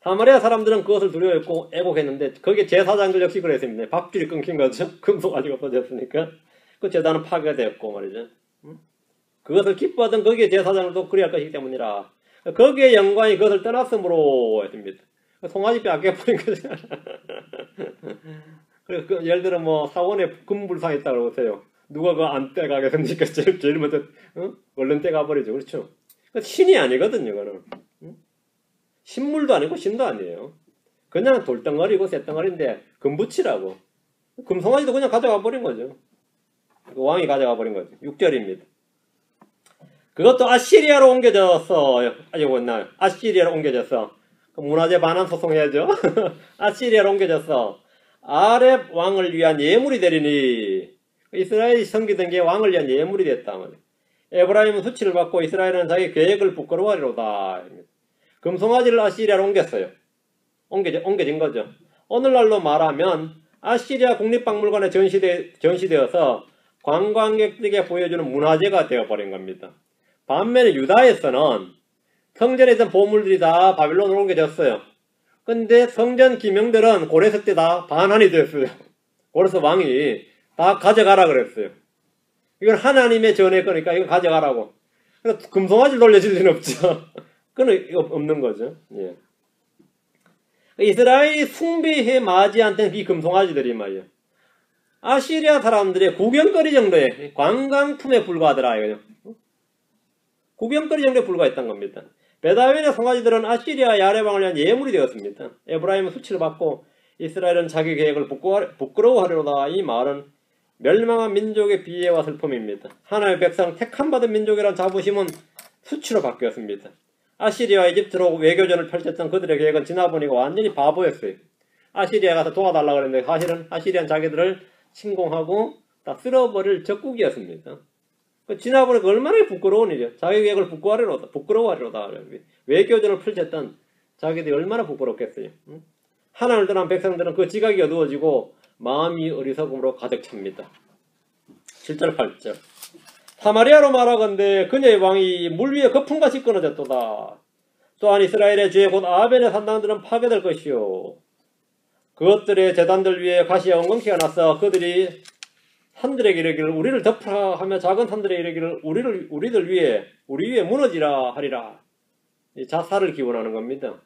A: 사마리아 사람들은 그것을 두려워했고 애곡했는데 거기에 제사장들 역시 그랬습니다. 밥줄이 끊긴 거죠. 금송아지가 없어졌으니까. 그 재단은 파괴되었고 말이죠. 그것을 기뻐하던 거기에 제사장들도 그리할 것이기 때문이라. 거기에 영광이 그것을 떠났으므로 했습니다. 송아지 빼앗겨버린 거죠. 그래서 예를 들어 사원에 금불상 있다고 보세요. 누가 그거 안 떼가겠습니까? 제일 먼저 얼른 떼가버리죠. 그렇죠? 신이 아니거든요. 그거는. 신물도 아니고 신도 아니에요. 그냥 돌덩어리고 쇳덩어리인데 금붙이라고. 금송아지도 그냥 가져가 버린 거죠. 그 왕이 가져가 버린 거죠. 6절입니다. 그것도 아시리아로 옮겨졌어. 아시리아로 옮겨졌어. 문화재 반환 소송해야죠. 아시리아로 옮겨졌어. 아렙 왕을 위한 예물이 되리니 이스라엘이 섬기던 게 왕을 위한 예물이 됐다. 에브라임은 수치를 받고 이스라엘은 자기 계획을 부끄러워하리로다. 금송아지를 아시리아로 옮겼어요. 옮겨진 거죠. 오늘날로 말하면 아시리아 국립박물관에 전시되어서 관광객들에게 보여주는 문화재가 되어버린 겁니다. 반면에 유다에서는 성전에 있던 보물들이 다 바빌론으로 옮겨졌어요. 근데 성전 기명들은 고레스 때 다 반환이 됐어요. 고레스 왕이 다 가져가라 그랬어요. 이건 하나님의 전의 거니까 이거 가져가라고. 그래서 금송아지를 돌려줄 리는 없죠. 그건 없는 거죠. 예. 이스라엘이 숭배해 맞이한테는 이 금송아지들이 말이에요. 아시리아 사람들의 구경거리 정도의 관광품에 불과하더라. 이거죠. 구경거리 정도에 불과했던 겁니다. 베다웬의 송아지들은 아시리아 야레방을 위한 예물이 되었습니다. 에브라임은 수치를 받고 이스라엘은 자기 계획을 부끄러워하려다. 이 말은 멸망한 민족의 비애와 슬픔입니다. 하나님의 백성 택함받은 민족이란 자부심은 수치로 바뀌었습니다. 아시리아와 이집트로 외교전을 펼쳤던 그들의 계획은 지나보니까 완전히 바보였어요. 아시리아에 가서 도와달라고 그랬는데 사실은 아시리아는 자기들을 침공하고 다 쓸어버릴 적국이었습니다. 지나보니까 얼마나 부끄러운 일이야. 자기 계획을 부끄러워하리로다. 외교전을 펼쳤던 자기들이 얼마나 부끄럽겠어요. 하나님을 떠난 백성들은 그 지각이 어두워지고 마음이 어리석음으로 가득 찹니다. 7절 8절 사마리아로 말하건대 그녀의 왕이 물 위에 거품같이 끊어졌도다. 또한 이스라엘의 죄 곧 아벤의 산당들은 파괴될 것이요. 그것들의 재단들 위에 가시와 엉겅퀴가 났어. 그들이 산들에게 이르기를 우리를 덮으라 하며 작은 산들에 이르기를 우리 위에 무너지라 하리라. 자살을 기원하는 겁니다.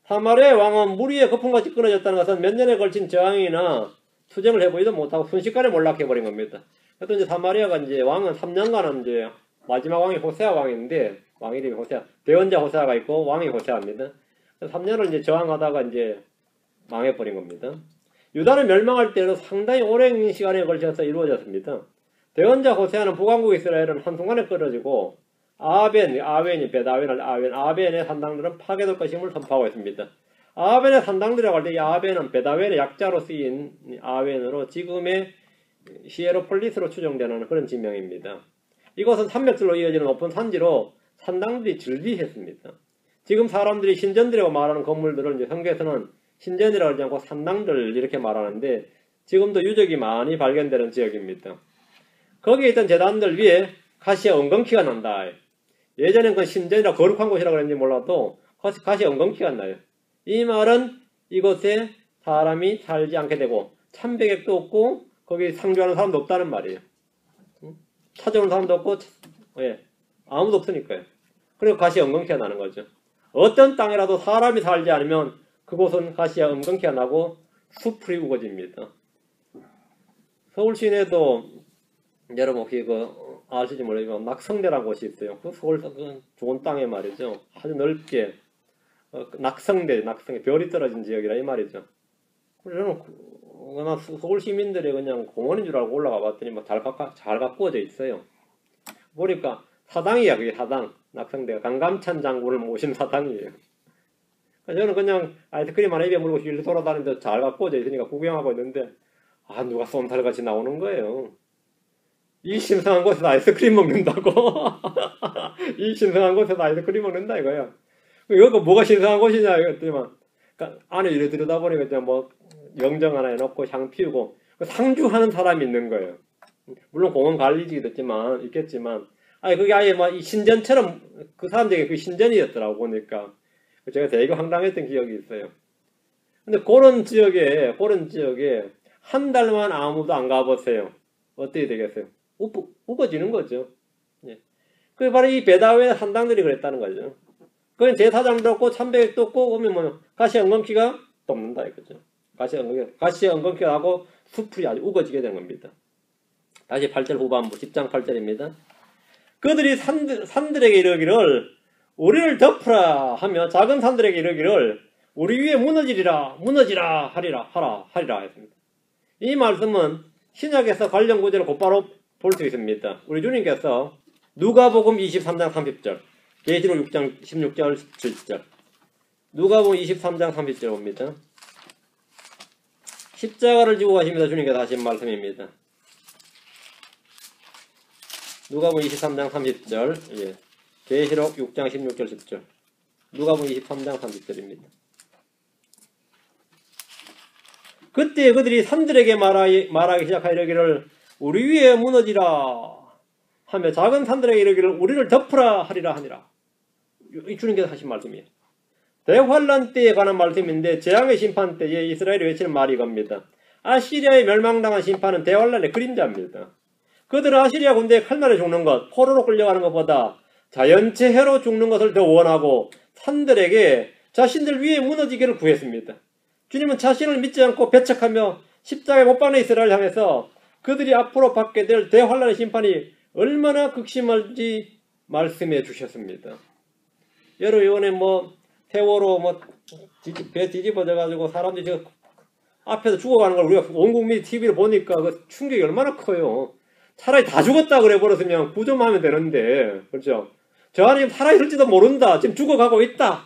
A: 사마리아의 왕은 물 위에 거품같이 끊어졌다는 것은 몇 년에 걸친 저항이나 투쟁을 해보지도 못하고 순식간에 몰락해버린 겁니다. 그래서 이제 사마리아가 이제 왕은 3년간은 이제 마지막 왕이 호세아 왕인데 왕 이름이 호세아, 대언자 호세아가 있고 왕이 호세아입니다. 3년을 이제 저항하다가 이제 망해버린 겁니다. 유다는 멸망할 때도 상당히 오랜 시간에 걸쳐서 이루어졌습니다. 대언자 호세아는 북왕국 이스라엘은 한순간에 끊어지고 아벤의 산당들은 파괴될 것임을 선포하고 있습니다. 아벤의 산당들이라고 할 때 이 아벤은 베다웬의 약자로 쓰인 아벤으로 지금의 히에로폴리스로 추정되는 그런 지명입니다. 이곳은 산맥들로 이어지는 높은 산지로 산당들이 즐비했습니다. 지금 사람들이 신전들이라고 말하는 건물들을 이제 성경에서는 신전이라고 하지 않고 산당들 이렇게 말하는데 지금도 유적이 많이 발견되는 지역입니다. 거기에 있던 제단들 위에 가시와 엉겅퀴가 난다. 예전엔 그 신전이라 거룩한 곳이라고 그랬는지 몰라도 가시와 엉겅퀴가 나요. 이 말은 이곳에 사람이 살지 않게 되고 참배객도 없고 거기 상주하는 사람도 없다는 말이에요. 찾아오는 사람도 없고 아무도 없으니까요. 그리고 가시와 엉겅퀴가 나는 거죠. 어떤 땅이라도 사람이 살지 않으면 그곳은 가시와 엉겅퀴가 나고 숲이 우거집니다. 서울 시내도 여러분 혹시 아실지 모르지만 낙성대라는 곳이 있어요. 그 서울 좋은 땅에 말이죠. 아주 넓게 낙성대, 별이 떨어진 지역이라 이 말이죠. 저는 서울 시민들이 그냥 공원인 줄 알고 올라가 봤더니 잘 가꾸어져 있어요. 보니까 사당이야, 그게 사당. 낙성대가 강감찬 장군을 모신 사당이에요. 저는 그냥 아이스크림 하나 입에 물고 길을 돌아다니면서 잘 가꾸어져 있으니까 구경하고 있는데 누가 솜살같이 나오는 거예요. 이 신성한 곳에서 아이스크림 먹는다고? 이 신성한 곳에서 아이스크림 먹는다 이거야. 여기가 뭐가 신성한 곳이냐 이랬더니만 안에 이래 들여다보니까 영정 하나 해놓고 향 피우고 상주하는 사람이 있는 거예요. 물론 공원 관리직이 있겠지만, 그게 아예 막 이 신전처럼 그 사람들에게 그 신전이었더라고 보니까 제가 되게 황당했던 기억이 있어요. 근데 그런 지역에 한 달만 아무도 안 가보세요. 어떻게 되겠어요? 우거지는 거죠. 예. 그게 바로 이 배다회 산당들이 그랬다는 거죠. 그건 제사장도 없고 참배도 없고 오면 뭐 가시 엉겅퀴가 돕는다 이거죠. 가시 엉겅퀴가 나고 숲이 아주 우거지게 된 겁니다. 다시 8절 후반부 10장 8절입니다. 그들이 산들에게 이르기를 우리를 덮으라 하며 작은 산들에게 이르기를 우리 위에 무너지라 하리라 했습니다. 이 말씀은 신약에서 관련 구절을 곧바로 볼 수 있습니다. 우리 주님께서 누가복음 23장 30절, 계시록 6장 16절 17절, 누가복음 23장 30절 봅니다. 십자가를 지고 가시면서 주님께서 하신 말씀입니다. 누가복음 23장 30절, 예. 계시록 6장 16절 10절, 누가복음 23장 30절입니다. 그때 그들이 산들에게 말하기 시작하기를 우리 위에 무너지라 하며 작은 산들에게 이르기를 우리를 덮으라 하리라 하니라. 이 주님께서 하신 말씀이에요. 대환란 때에 관한 말씀인데 재앙의 심판 때에 이스라엘이 외치는 말이 이겁니다. 아시리아에 멸망당한 심판은 대환란의 그림자입니다. 그들은 아시리아 군대에 칼날에 죽는 것, 포로로 끌려가는 것보다 자연재해로 죽는 것을 더 원하고 산들에게 자신들 위에 무너지기를 구했습니다. 주님은 자신을 믿지 않고 배척하며 십자가에 못 박는 이스라엘을 향해서 그들이 앞으로 받게 될 대환란의 심판이 얼마나 극심할지 말씀해 주셨습니다. 여러분 이번에 세월호 배 뒤집어져가지고 사람들이 지금 앞에서 죽어가는 걸 우리가 온 국민이 TV를 보니까 그 충격이 얼마나 커요. 차라리 다 죽었다 그래 버렸으면 구조하면 되는데, 그렇죠? 저 안에 지금 살아있을지도 모른다. 지금 죽어가고 있다.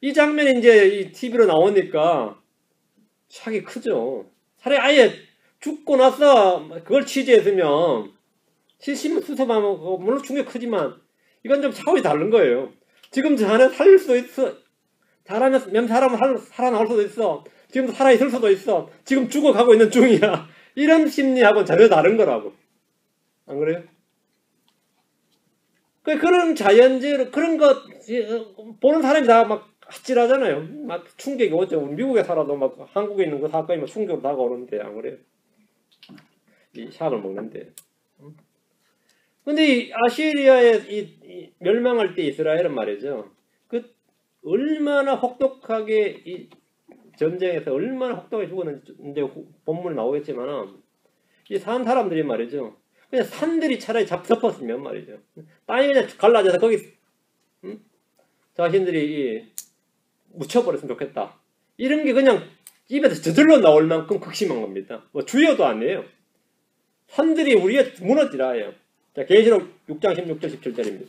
A: 이 장면이 이제 이 TV로 나오니까 샥이 크죠. 차라리 아예 죽고 나서 그걸 취재했으면 실심 수습하면 물론 충격 크지만 이건 좀 차원이 다른 거예요. 지금 저 안에 살릴 수도 있어. 잘하면 사람은 살아나올 수도 있어. 지금 살아있을 수도 있어. 지금 죽어가고 있는 중이야. 이런 심리하고는 전혀 다른 거라고. 안 그래요? 그런 자연재해, 그런 거 보는 사람이 다 막 아찔하잖아요. 막 충격이 오죠. 미국에 살아도 막 한국에 있는 그 사건이 막 충격으로 다가오는데, 안 그래요? 이 샥을 먹는데. 근데 이 아시리아에 이 멸망할 때 이스라엘은 말이죠. 얼마나 혹독하게 이 전쟁에서 얼마나 혹독하게 죽었는지 이제 본문에 나오겠지만 이 산 사람들이 말이죠. 그냥 산들이 차라리 덮었으면 말이죠. 땅이 그냥 갈라져서 거기 자신들이 묻혀버렸으면 좋겠다. 이런 게 그냥 입에서 저절로 나올 만큼 극심한 겁니다. 주여도 아니에요. 산들이 우리에 무너지라예요. 자, 계시록 6장 16절 17절입니다.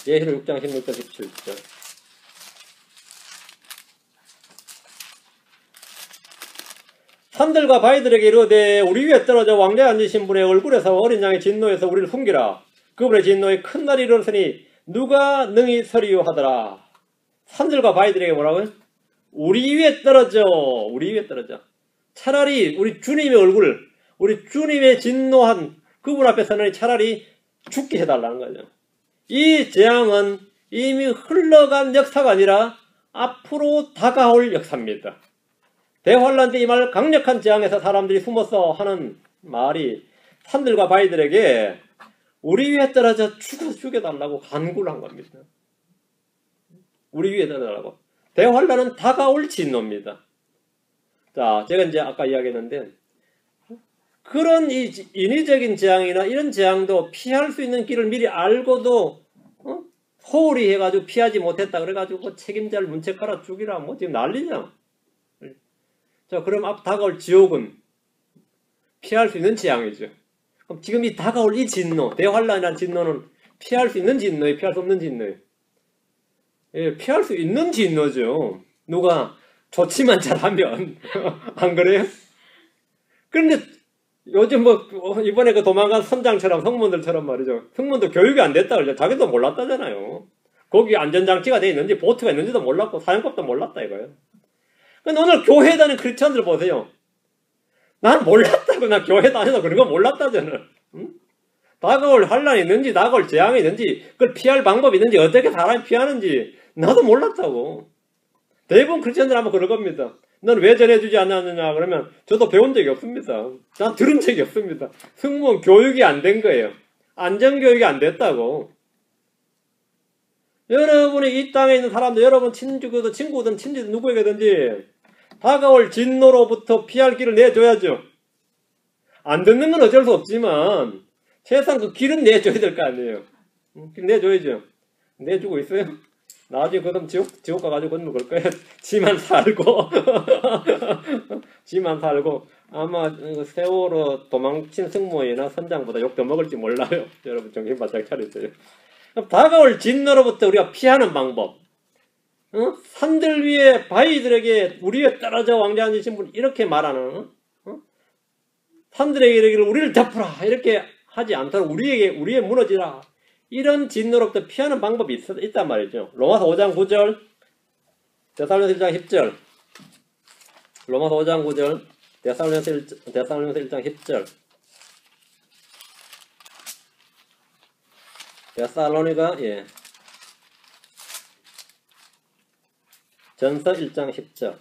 A: 계시록 6장 16절 17절. 산들과 바위들에게 이르되 우리 위에 떨어져 왕좌에 앉으신 분의 얼굴에서 어린 양의 진노에서 우리를 숨기라. 그분의 진노에 큰 날이 이르렀으니 누가 능히 서리요 하더라. 산들과 바위들에게 뭐라고요? 우리 위에 떨어져. 차라리 우리 주님의 얼굴, 우리 주님의 진노한 그분 앞에서는 차라리 죽게 해달라는 거죠. 이 재앙은 이미 흘러간 역사가 아니라 앞으로 다가올 역사입니다. 대환란 때 이 말 강력한 재앙에서 사람들이 숨어서 하는 말이 산들과 바위들에게 우리 위에 떨어져 죽여달라고 간구를 한 겁니다. 우리 위에 떨어져달라고. 대환란은 다가올 진노입니다. 자, 제가 이제 아까 이야기했는데 그런 이 인위적인 재앙이나 이런 재앙도 피할 수 있는 길을 미리 알고도 소홀히 해가지고 피하지 못했다 그래가지고 책임자를 문책하라 죽이라 지금 난리잖아. 자, 그럼 앞 다가올 지옥은 피할 수 있는 재앙이죠. 그럼 지금 이 다가올 이 진노, 대환란이라는 진노는 피할 수 있는 진노예요, 피할 수 없는 진노예요? 예, 피할 수 있는 진노죠. 누가 좋지만 잘하면 안 그래요? 그런데 요즘 이번에 그 도망간 선장처럼 성문들처럼 말이죠. 성문도 교육이 안 됐다 그러죠. 자기도 몰랐다잖아요. 거기 안전장치가 돼 있는지 보트가 있는지도 몰랐고 사용법도 몰랐다 이거예요. 근데 오늘 교회 다니는 크리스천들 보세요. 난 몰랐다고. 난 교회 다녀서 그런 거 몰랐다 저는. 응? 다가올 환란이 있는지 다가올 재앙이 있는지 그걸 피할 방법이 있는지 어떻게 사람이 피하는지 나도 몰랐다고. 대부분 크리스천들 하면 그럴 겁니다. 넌 왜 전해주지 않았느냐 그러면 저도 배운 적이 없습니다. 난 들은 적이 없습니다. 승무원 교육이 안 된 거예요. 안전교육이 안 됐다고. 여러분이 이 땅에 있는 사람들, 여러분 친구든 친지든 누구에게든지 다가올 진노로부터 피할 길을 내줘야죠. 안 듣는 건 어쩔 수 없지만 최소한 그 길은 내줘야 될 거 아니에요. 길 내줘야죠. 내주고 있어요? 나중에 그럼 지옥 가가지고 건물 걸 거예요. 지만 살고 지만 살고 아마 세월호 도망친 승무원이나 선장보다 욕 더 먹을지 몰라요. 여러분 정신 바짝 차리세요. 다가올 진노로부터 우리가 피하는 방법. 산들 위에 바위들에게 우리 위에 떨어져 왕자 앉으신 분 이렇게 말하는 산들에게 이르기를 우리를 덮으라 이렇게 하지 않도록 우리에 무너지라 이런 진노로부터 피하는 방법이 있단 말이죠. 로마서 5장 9절 데살로니가서 1장 10절 로마서 5장 9절 데살로니가서 1장 10절 데살로니가 전서 1장 10절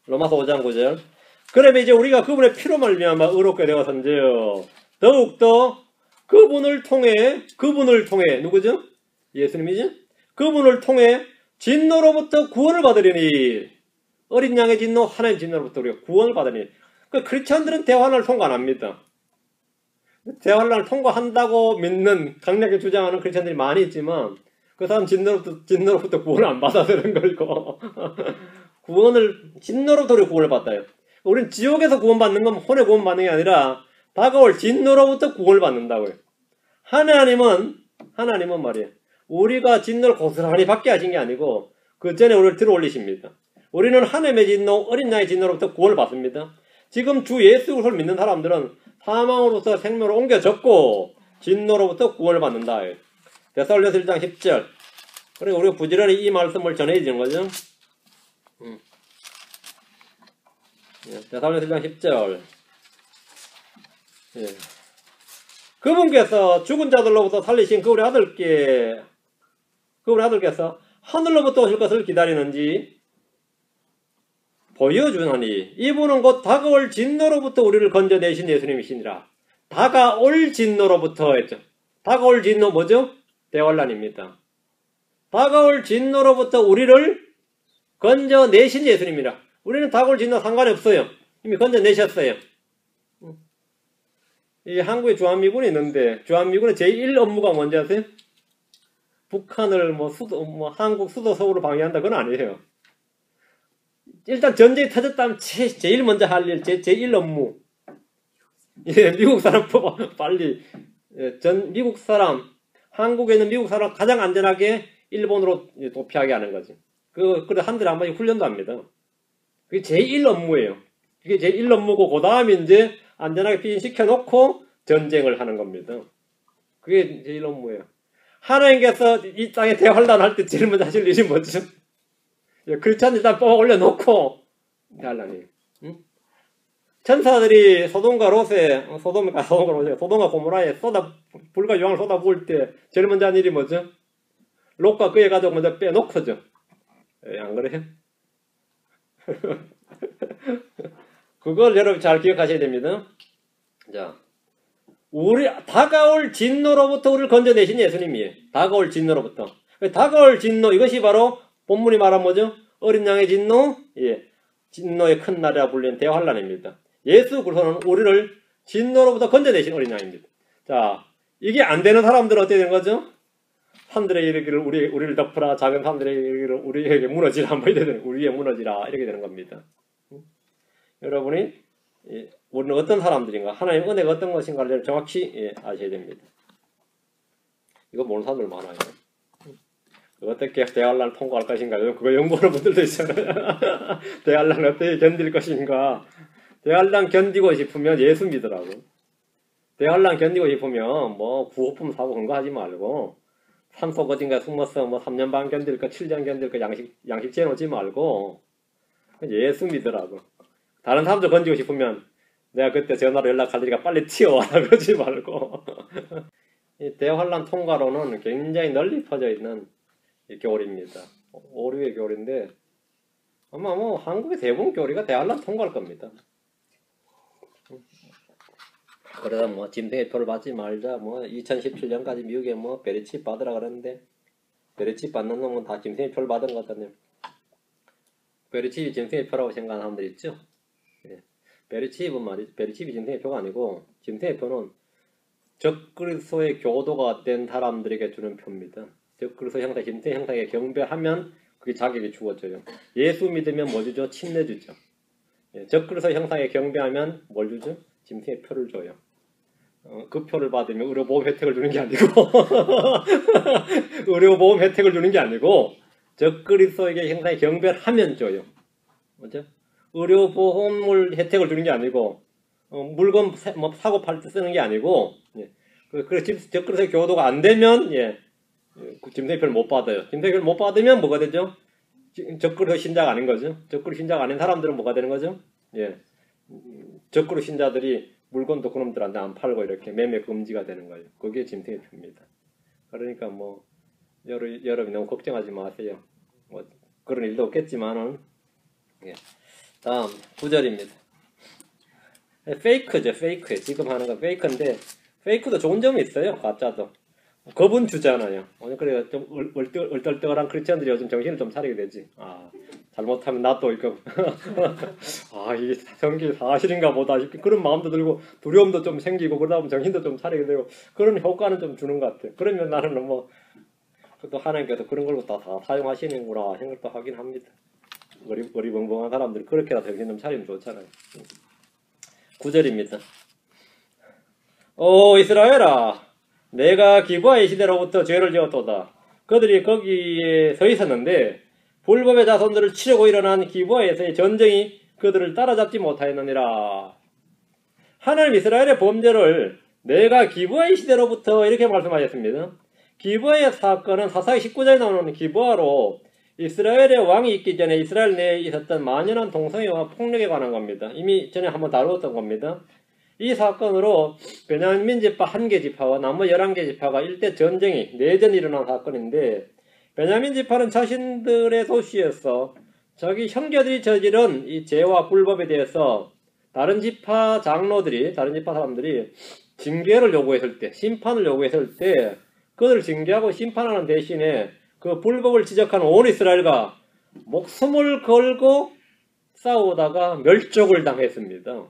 A: 로마서 5장 9절 그러면 이제 우리가 그분의 피로 말미암아 의롭게 되었은지요 더욱더 그분을 통해 누구죠? 예수님이죠? 그분을 통해 진노로부터 구원을 받으리니 어린 양의 진노 하나님의 진노로부터 우리가 구원을 받으리니 그 크리스천들은 대환란을 통과 안 합니다. 대환란을 통과한다고 믿는 강력하게 주장하는 크리스천들이 많이 있지만 그 사람 진노로부터 구원을 안 받아서 그런 거고 진노로부터 우리가 구원을 받아요. 우리는 지옥에서 구원받는 건 혼의 구원받는 게 아니라 다가올 진노로부터 구원을 받는다고요. 하나님은 말이에요. 우리가 진노를 고스란히 받게 하신 게 아니고 그 전에 우리를 들어 올리십니다. 우리는 하나님의 진노, 어린 양의 진노로부터 구원을 받습니다. 지금 주 예수 그리스도를 믿는 사람들은 사망으로부터 생명으로 옮겨졌고 진노로부터 구원을 받는다. 데살로니가서 1장 10절. 그러니까 우리가 부지런히 이 말씀을 전해지는 거죠. 데살로니가서 1장 10절. 그분께서 죽은 자들로부터 살리신 그분의 아들께서 하늘로부터 오실 것을 기다리는지 보여주나니 이분은 곧 다가올 진노로부터 우리를 건져내신 예수님이시니라. 다가올 진노로부터 했죠. 다가올 진노 뭐죠? 대환란입니다. 다가올 진노로부터 우리를 건져내신 예수님이라. 우리는 다가올 진노 상관이 없어요. 이미 건져내셨어요. 이 한국에 주한미군이 있는데 주한미군의 제1 업무가 뭔지 아세요? 북한을 한국 수도 서울을 방해한다 그건 아니에요. 일단 전쟁이 터졌다면 제일 먼저 할 일, 제1 업무. 미국 사람 뽑아 빨리 미국 사람 한국에 있는 미국 사람 가장 안전하게 일본으로 도피하게 하는 거지. 그래 한 달에 한 번씩 훈련도 합니다. 그게 제1 업무예요. 그게 제1 업무고 그 다음에 이제 안전하게 피신시켜 놓고 전쟁을 하는 겁니다. 그게 제1 업무예요. 하나님께서 이 땅에 대환란할 때 제일 먼저 하실 일이 뭐죠? 크리스찬 일단 뽑아 올려놓고 대환란이에요. 천사들이 소돔과 고모라에 불과 유황을 쏟아 부을 때 제일 먼저 한 일이 뭐죠? 롯과 그의 가족 먼저 빼놓고죠. 안 그래요? 그걸 여러분 잘 기억하셔야 됩니다. 자, 다가올 진노로부터 우리를 건져내신 예수님이에요. 다가올 진노로부터. 다가올 진노, 이것이 바로 본문이 말한 뭐죠? 어린 양의 진노, 진노의 큰 날이라 불리는 대환란입니다. 예수 그리스도는 우리를 진노로부터 건져내신 어린 양입니다. 자, 이게 안 되는 사람들은 어떻게 되는 거죠? 산들의 이르기를 우리를 덮으라, 작은 산들의 이르기를 우리에게 무너지라, 우리에 무너지라, 이렇게 되는 겁니다. 여러분이 우리는 어떤 사람들인가, 하나님의 은혜가 어떤 것인가를 정확히 아셔야 됩니다. 이거 모르는 사람들 많아요. 어떻게 대환란을 통과할 것인가, 그거 연구하는 분들도 있잖아요. 대환란을 어떻게 견딜 것인가. 대환란 견디고 싶으면 예수 믿으라고. 대환란 견디고 싶으면 구호품 사고 그런 거 하지 말고 산속 어딘가 숨어서 뭐 3년 반 견딜 거 7년 견딜 거 양식 재놓지 말고 예수 믿으라고. 다른 사람들 건지고 싶으면 내가 그때 전화로 연락할 테니까 빨리 튀어와라 그러지 말고. 이 대환란 통과로는 굉장히 널리 퍼져 있는 교리입니다. 오류의 교리인데 아마 뭐 한국의 대부분 교리가 대환란 통과할 겁니다. 그러다 뭐 짐승의 표를 받지 말자, 뭐 2017년까지 미국에 뭐 베리칩 받으라 그랬는데 베리칩 받는 놈은 다 짐승의 표를 받은 것 같다네요. 베리칩이 짐승의 표라고 생각하는 사람들 있죠. 예. 베리칩은 말이죠. 베리칩이 짐승의 표가 아니고 짐승의 표는 적그리스도의 교도가 된 사람들에게 주는 표입니다. 적그리스도 형상, 짐승 형상에 경배하면 그게 자격이 주어져요. 예수 믿으면 뭐 주죠? 침례 주죠. 예. 적그리스도 형상에 경배하면 뭘 주죠? 짐승의 표를 줘요. 그 표를 받으면 의료보험 혜택을 주는 게 아니고 의료보험 혜택을 주는 게 아니고 적그리스도에게 형상에 경배를 하면 줘요. 뭐죠? 의료보험을 혜택을 주는 게 아니고 물건 뭐 사고 팔 때 쓰는 게 아니고 예. 그래서 적그리스도의 교도가 안 되면 예. 짐승의 표를 못 받아요. 짐승의 표를 못 받으면 뭐가 되죠? 적그리스도 신자가 아닌 거죠. 적그리스도 신자가 아닌 사람들은 뭐가 되는 거죠? 예. 적그리스도 신자들이 물건도 그놈들한테 안 팔고 이렇게 매매 금지가 되는 거예요. 그게 짐승의 표입니다. 그러니까 뭐 여러분이 너무 걱정하지 마세요. 뭐 그런 일도 없겠지만은 예. 다음 9절입니다. 페이크죠. 페이크. 지금 하는 건 페이크인데 페이크도 좋은 점이 있어요. 가짜도. 겁은 주잖아요. 그래요. 좀 얼떨떨한 크리스천들이 요즘 정신을 좀 차리게 되지. 아, 잘못하면 나도 이거 아, 이게 성경이 사실인가 보다 싶게 그런 마음도 들고 두려움도 좀 생기고 그러다 보면 정신도 좀 차리게 되고 그런 효과는 좀 주는 것 같아요. 그러면 나는 뭐 또 하나님께서 그런 걸로 다 사용하시는구나 생각도 하긴 합니다. 어리벙벙한 사람들이 그렇게라도 정신 좀 차리면 좋잖아요. 9절입니다. 오 이스라엘아 내가 기브아의 시대로부터 죄를 지었도다. 그들이 거기에 서 있었는데 불법의 자손들을 치려고 일어난 기브아에서의 전쟁이 그들을 따라잡지 못하였느니라. 하나님 이스라엘의 범죄를 내가 기브아의 시대로부터 이렇게 말씀하셨습니다. 기브아의 사건은 사사기 19장에 나오는 기브아로 이스라엘의 왕이 있기 전에 이스라엘 내에 있었던 만연한 동성애와 폭력에 관한 겁니다. 이미 전에 한번 다루었던 겁니다. 이 사건으로 베냐민 지파 1개 지파와 나머지 11개 지파가 일대 전쟁이 내전이 일어난 사건인데 베냐민 지파는 자신들의 도시에서 자기 형제들이 저지른 이 죄와 불법에 대해서 다른 지파 장로들이 다른 지파 사람들이 징계를 요구했을 때 심판을 요구했을 때 그들을 징계하고 심판하는 대신에 그 불법을 지적한 온 이스라엘과 목숨을 걸고 싸우다가 멸족을 당했습니다.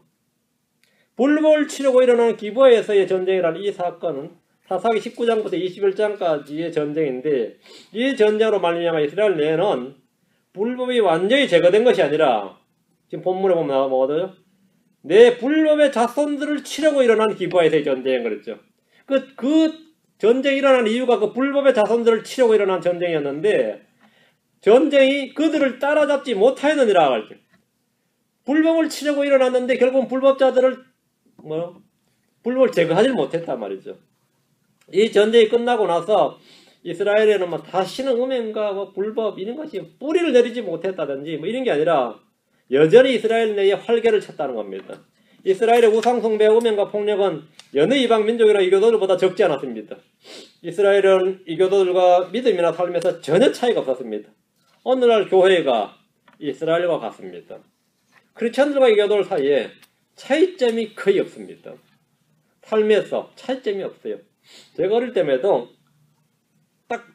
A: 불법을 치려고 일어나는 기브아에서의 전쟁이라는 이 사건은 사사기 19장부터 21장까지의 전쟁인데 이 전쟁으로 말미암아 이스라엘 내에는 불법이 완전히 제거된 것이 아니라 지금 본문에 보면 뭐거든요? 내 불법의 자손들을 치려고 일어난 기브아에서의 전쟁인 그랬죠. 그 전쟁이 일어난 이유가 그 불법의 자손들을 치려고 일어난 전쟁이었는데 전쟁이 그들을 따라잡지 못하였느니라 할 때 불법을 치려고 일어났는데 결국은 불법자들을 불법을 제거하지 못했단 말이죠. 이 전쟁이 끝나고 나서 이스라엘에는 뭐 다시는 음행과 뭐 불법 이런 것이 뿌리를 내리지 못했다든지 뭐 이런 게 아니라 여전히 이스라엘 내에 활개를 쳤다는 겁니다. 이스라엘의 우상숭배, 음행과 폭력은 여느 이방 민족이나 이교도들보다 적지 않았습니다. 이스라엘은 이교도들과 믿음이나 삶에서 전혀 차이가 없었습니다. 오늘날 교회가 이스라엘과 같습니다. 크리스천들과 이교도들 사이에 차이점이 거의 없습니다. 삶에서 차이점이 없어요. 제가 어릴 때에도 딱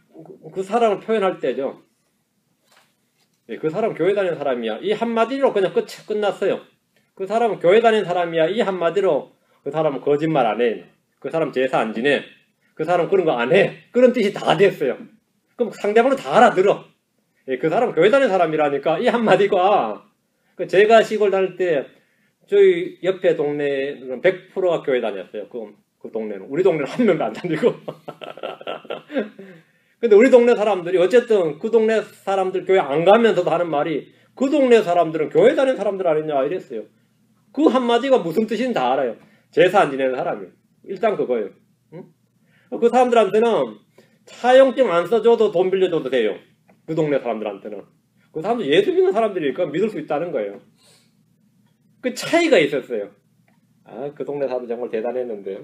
A: 그 사람을 표현할 때죠. 그 사람 교회 다니는 사람이야. 이 한마디로 그냥 끝났어요. 그 사람은 교회 다니는 사람이야. 이 한마디로 그 사람은 거짓말 안 해. 그 사람 제사 안 지내. 그 사람 그런 거 안 해. 그런 뜻이 다 됐어요. 그럼 상대방은 다 알아들어. 그 사람은 교회 다니는 사람이라니까 이 한마디가 제가 시골 다닐 때 저희 옆에 동네는 100%가 교회 다녔어요. 그 동네는. 우리 동네는 한 명도 안 다니고. 근데 우리 동네 사람들이 어쨌든 그 동네 사람들 교회 안 가면서도 하는 말이 그 동네 사람들은 교회 다니는 사람들 아니냐 이랬어요. 그 한마디가 무슨 뜻인지 다 알아요. 제사 안 지내는 사람이에요. 일단 그거예요. 응? 그 사람들한테는 차용증 안 써줘도 돈 빌려줘도 돼요. 그 동네 사람들한테는. 그 사람들 예수 믿는 사람들이니까 믿을 수 있다는 거예요. 그 차이가 있었어요. 아, 그 동네 사람들 정말 대단했는데.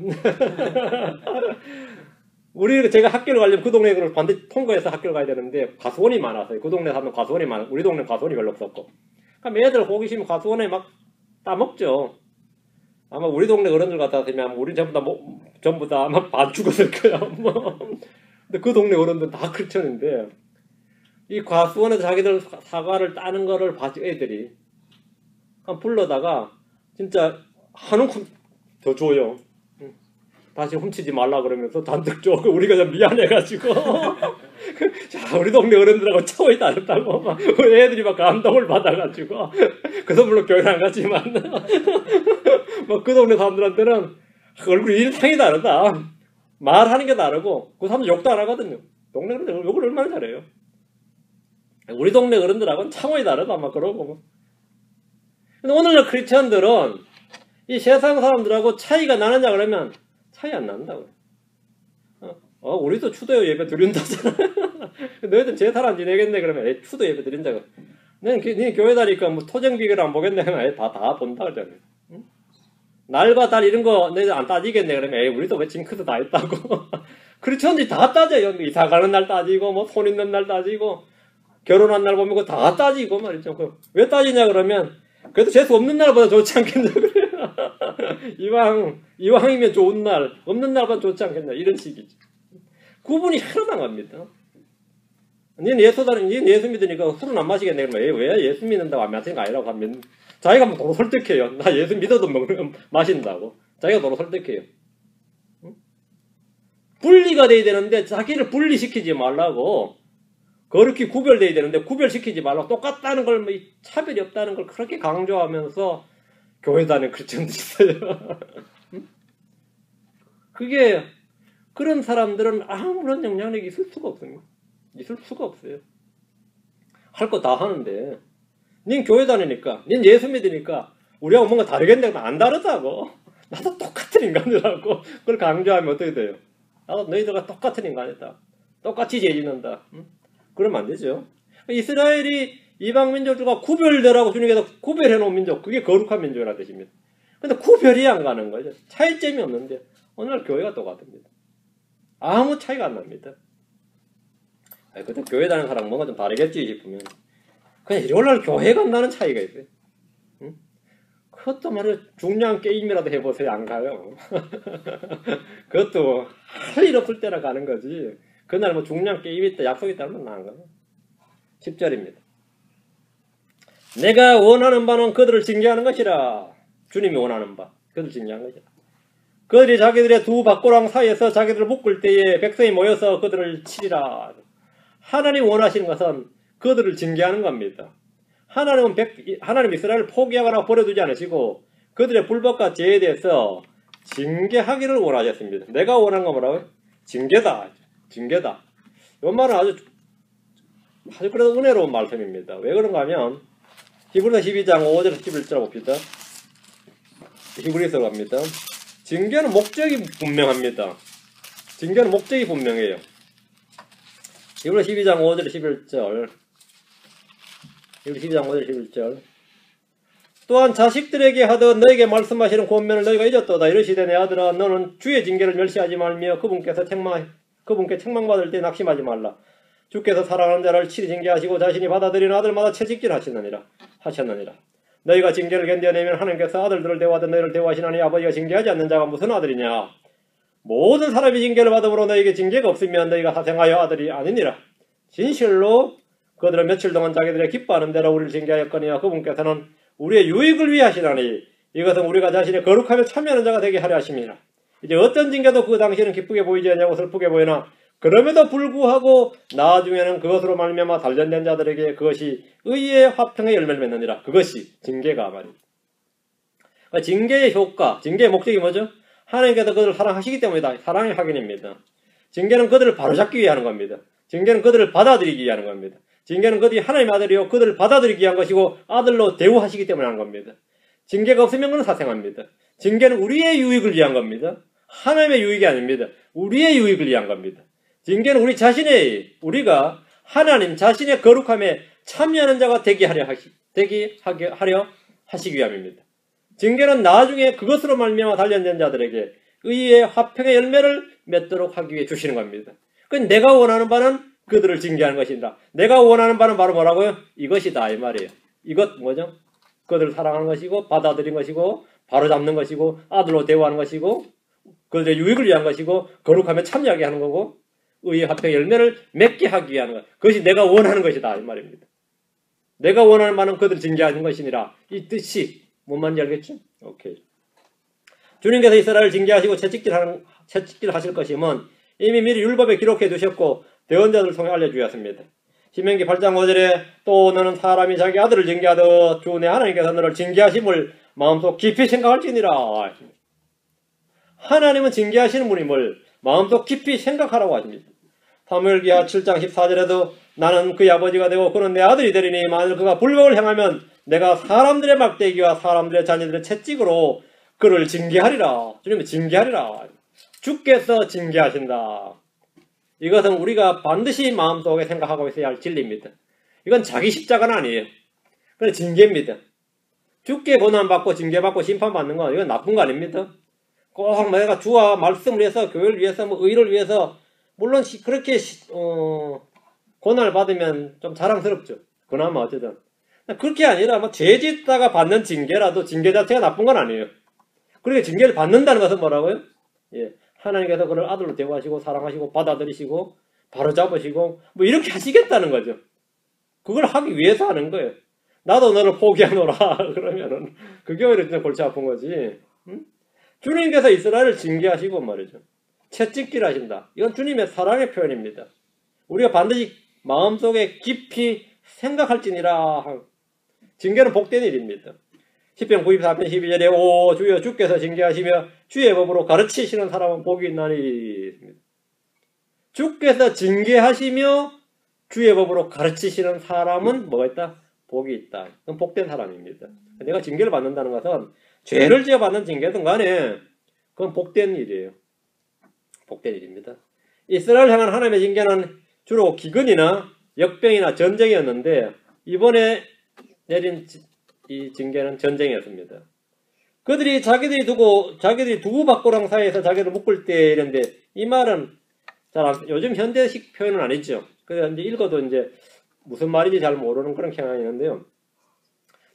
A: 제가 학교를 가려면 그 동네를 반드시 통과해서 학교를 가야 되는데 과수원이 많았어요. 그 동네 사람은 과수원이 많아. 우리 동네 과수원이 별로 없었고. 그럼 애들 호기심 과수원에 막 따먹죠. 아마 우리 동네 어른들 같았으면 우리 전부 다 아마 반 죽었을 거야. 뭐. 근데 그 동네 어른들 다 크리스천인데 이 과수원에서 자기들 사과를 따는 거를 봐서 애들이 한 불러다가 진짜 한 움큼 더 줘요. 다시 훔치지 말라 그러면서 잔뜩 줘. 우리가 좀 미안해가지고 자 우리 동네 어른들하고 차원이 다르다고 막 애들이 막 감동을 받아가지고 그 선물로 교회를 안 갔지만 막 그 동네 사람들한테는 얼굴 인상이 다르다. 말하는 게 다르고 그 사람들 욕도 안 하거든요. 동네 어른들 욕을 얼마나 잘해요. 우리 동네 어른들하고는 차원이 다르다 막 그러고. 근데 오늘날 크리스천들은 이 세상 사람들하고 차이가 나느냐 그러면 차이 안 난다고요. 우리도 추도 예배 드린다잖아. 너희들 제 사람 지내겠네 그러면 추도 예배 드린다고. 네 교회 다니까 뭐 토정비결 안 보겠네 그러면 다 본다 그러잖아요. 응? 날과 달 이런 거 너희들 안 따지겠네 그러면 우리도 왜 징크스 다 했다고. 크리스천들이 다 따져요. 이사 가는 날 따지고 뭐 손 있는 날 따지고 결혼한 날 보면 그거 다 따지고 말이죠. 왜 따지냐 그러면 그래도 재수 없는 날보다 좋지 않겠냐 그래요. 이왕이면 좋은 날 없는 날보다 좋지 않겠냐 이런 식이죠. 구분이 하나도 안 갑니다. 니는 예수 믿으니까 술은 안 마시겠네 그러면 왜 예수 믿는다고 안 마시는 거 아니라고 하면 자기가 뭐 도로 설득해요. 나 예수 믿어도 마신다고 자기가 도로 설득해요. 응? 분리가 돼야 되는데 자기를 분리시키지 말라고 그렇게 구별돼야 되는데 구별시키지 말라고 똑같다는 걸 뭐 차별이 없다는 걸 그렇게 강조하면서 교회 다니는 크리스천들이 있어요. 그게 그런 사람들은 아무런 영향력이 있을 수가 없습니다. 있을 수가 없어요. 할 거 다 하는데 닌 교회 다니니까 닌 예수 믿으니까 우리하고 뭔가 다르겠네. 안 다르다고. 나도 똑같은 인간이라고 그걸 강조하면 어떻게 돼요? 나도 너희들과 똑같은 인간이다. 똑같이 죄 짓는다. 응? 그러면 안 되죠. 이스라엘이 이방 민족들과 구별되라고 주님께서 구별해 놓은 민족, 그게 거룩한 민족이라는 뜻입니다. 근데 구별이 안 가는 거죠. 차이점이 없는데 오늘 교회가 똑같습니다. 아무 차이가 안 납니다. 그때 교회 다니는 사람 뭔가 좀 다르겠지 싶으면 그냥 일요일날 교회 간다는 차이가 있어요. 응? 그것도 말이야 중요한 게임이라도 해보세요. 안 가요. 그것도 할 일 없을 때나 가는 거지. 그날 뭐 중요한 게임이 있다 약속이 있다면 안 가요. 10절입니다. 내가 원하는 바는 그들을 징계하는 것이라. 주님이 원하는 바 그들을 징계하는 것이라. 그들이 자기들의 두 밭고랑 사이에서 자기들을 묶을 때에 백성이 모여서 그들을 치리라. 하나님 원하시는 것은 그들을 징계하는 겁니다. 하나님 이스라엘을 포기하거나 버려두지 않으시고 그들의 불법과 죄에 대해서 징계하기를 원하셨습니다. 내가 원한 건 뭐라고요? 징계다. 징계다. 이 말은 아주 그래도 은혜로운 말씀입니다. 왜 그런가 하면 히브리서 12장 5절에서 11절 봅시다. 히브리서 갑니다. 징계는 목적이 분명합니다. 징계는 목적이 분명해요. 히브리서 12장 5절에서 11절. 히브리서 12장 5절에서 11절. 또한 자식들에게 하듯 너에게 말씀하시는 권면을 너희가 잊었도다. 이르시되 내 아들아 너는 주의 징계를 멸시하지 말며 그분께 책망받을 때 낙심하지 말라. 주께서 사랑하는 자를 치리 징계하시고 자신이 받아들이는 아들마다 채찍질 하셨느니라. 너희가 징계를 견뎌내면 하나님께서 아들들을 대우하듯 너희를 대우하시나니 아버지가 징계하지 않는 자가 무슨 아들이냐. 모든 사람이 징계를 받음으로 너희에게 징계가 없으면 너희가 사생하여 아들이 아니니라. 진실로 그들은 며칠 동안 자기들의 기뻐하는 대로 우리를 징계하였거니와 그분께서는 우리의 유익을 위해 하시나니 이것은 우리가 자신의 거룩하며 참여하는 자가 되게 하려 하심이라. 이제 어떤 징계도 그 당시에는 기쁘게 보이지 않냐고 슬프게 보이나 그럼에도 불구하고 나중에는 그것으로 말미암아 단련된 자들에게 그것이 의의 화평의 열매를 맺느니라. 그것이 징계가 말입니다. 그러니까 징계의 효과, 징계의 목적이 뭐죠? 하나님께서 그들을 사랑하시기 때문이다. 사랑의 확인입니다. 징계는 그들을 바로잡기 위해 하는 겁니다. 징계는 그들을 받아들이기 위해 하는 겁니다. 징계는 그들이 하나님의 아들이요 그들을 받아들이기 위한 것이고 아들로 대우하시기 때문에 하는 겁니다. 징계가 없으면 그는 사생합니다. 징계는 우리의 유익을 위한 겁니다. 하나님의 유익이 아닙니다. 우리의 유익을 위한 겁니다. 징계는 우리 자신의, 우리가 하나님 자신의 거룩함에 참여하는 자가 되게 하려 하시기 위함입니다. 징계는 나중에 그것으로 말미암아 단련된 자들에게 의의 화평의 열매를 맺도록 하기 위해 주시는 겁니다. 그건 내가 원하는 바는 그들을 징계하는 것이다. 내가 원하는 바는 바로 뭐라고요? 이것이다 이 말이에요. 이것 뭐죠? 그들을 사랑하는 것이고 받아들이는 것이고 바로잡는 것이고 아들로 대우하는 것이고 그들의 유익을 위한 것이고 거룩함에 참여하게 하는 거고 의의 화평의 열매를 맺게 하기 위한 것. 그것이 내가 원하는 것이다 이 말입니다. 내가 원하는 바는 그들을 징계하는 것이니라. 이 뜻이 뭔 말인지 알겠죠? 오케이. 주님께서 이스라엘을 징계하시고 채찍질 하실 것임은 이미 미리 율법에 기록해 두셨고 대언자들을 통해 알려주셨습니다. 신명기 8장 5절에 또 너는 사람이 자기 아들을 징계하듯 주 내 하나님께서 너를 징계하심을 마음속 깊이 생각할지니라. 하나님은 징계하시는 분임을 마음속 깊이 생각하라고 하십니다. 사무엘기하 7장 14절에도 나는 그의 아버지가 되고 그는 내 아들이 되리니 만일 그가 불법을 행하면 내가 사람들의 막대기와 사람들의 자녀들의 채찍으로 그를 징계하리라. 주님은 징계하리라. 주께서 징계하신다. 이것은 우리가 반드시 마음속에 생각하고 있어야 할 진리입니다. 이건 자기 십자가는 아니에요. 그건 징계입니다. 주께 고난받고 징계받고 심판받는 건 이건 나쁜 거 아닙니다. 꼭 내가 주와 말씀을 위해서 교회를 위해서 뭐 의를 위해서 물론 그렇게 고난을 받으면 좀 자랑스럽죠. 그나마 어쨌든 그렇게 아니라 뭐 죄 짓다가 받는 징계라도 징계 자체가 나쁜 건 아니에요. 그렇게 징계를 받는다는 것은 뭐라고요? 예, 하나님께서 그를 아들로 대우하시고 사랑하시고 받아들이시고 바로잡으시고 뭐 이렇게 하시겠다는 거죠. 그걸 하기 위해서 하는 거예요. 나도 너를 포기하노라 그러면은 그게 오히려 진짜 골치 아픈 거지. 응? 주님께서 이스라엘을 징계하시고 말이죠. 채찍질 하신다. 이건 주님의 사랑의 표현입니다. 우리가 반드시 마음속에 깊이 생각할지니라. 징계는 복된 일입니다. 시편 94편 12절에 오 주여 주께서 징계하시며 주의 법으로 가르치시는 사람은 복이 있나니. 주께서 징계하시며 주의 법으로 가르치시는 사람은 뭐가 있다? 복이 있다. 그건 복된 사람입니다. 내가 징계를 받는다는 것은 죄를 지어 받는 징계든 간에 그건 복된 일이에요. 복된 일입니다. 이스라엘 향한 하나님의 징계는 주로 기근이나 역병이나 전쟁이었는데 이번에 내린 이 징계는 전쟁이었습니다. 그들이 자기들이 두고 박고랑 사이에서 자기를 묶을 때 이런데 이 말은 요즘 현대식 표현은 아니죠. 그래서 이제 읽어도 이제 무슨 말인지 잘 모르는 그런 경향이 있는데요.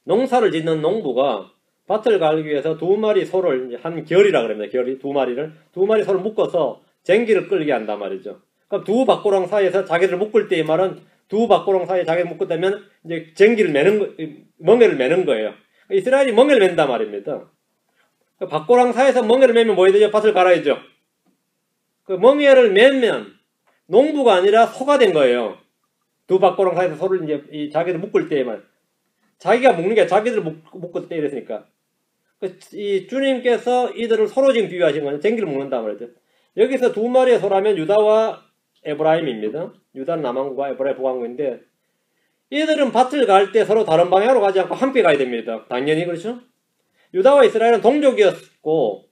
A: 농사를 짓는 농부가 밭을 갈기 위해서 두 마리 소를 이제 한 결이라 그럽니다. 결이 두 마리 소를 묶어서 쟁기를 끌게 한단 말이죠. 그럼 두 박고랑 사이에서 자기를 묶을 때 이 말은 두 박고랑 사이에 자기를 묶었다면 이제 쟁기를 멍에를 매는 거예요. 이스라엘이 멍에를 맨단 말입니다. 박고랑 사이에서 멍에를 매면 뭐 해야 되죠? 밭을 갈아야죠. 그 멍에를 매면 농부가 아니라 소가 된 거예요. 두 박고랑 사이에서 소를 이제 자기를 묶을 때에만 자기가 묶는 게 자기들 묶을 때 이랬으니까 이 주님께서 이들을 소로 지금 비유하신 거예요. 쟁기를 묶는다 말이죠. 여기서 두 마리의 소라면 유다와 에브라임입니다. 유다는 남왕국과 에브라임 북왕국인데 이들은 밭을 갈 때 서로 다른 방향으로 가지 않고 함께 가야 됩니다. 당연히 그렇죠. 유다와 이스라엘은 동족이었고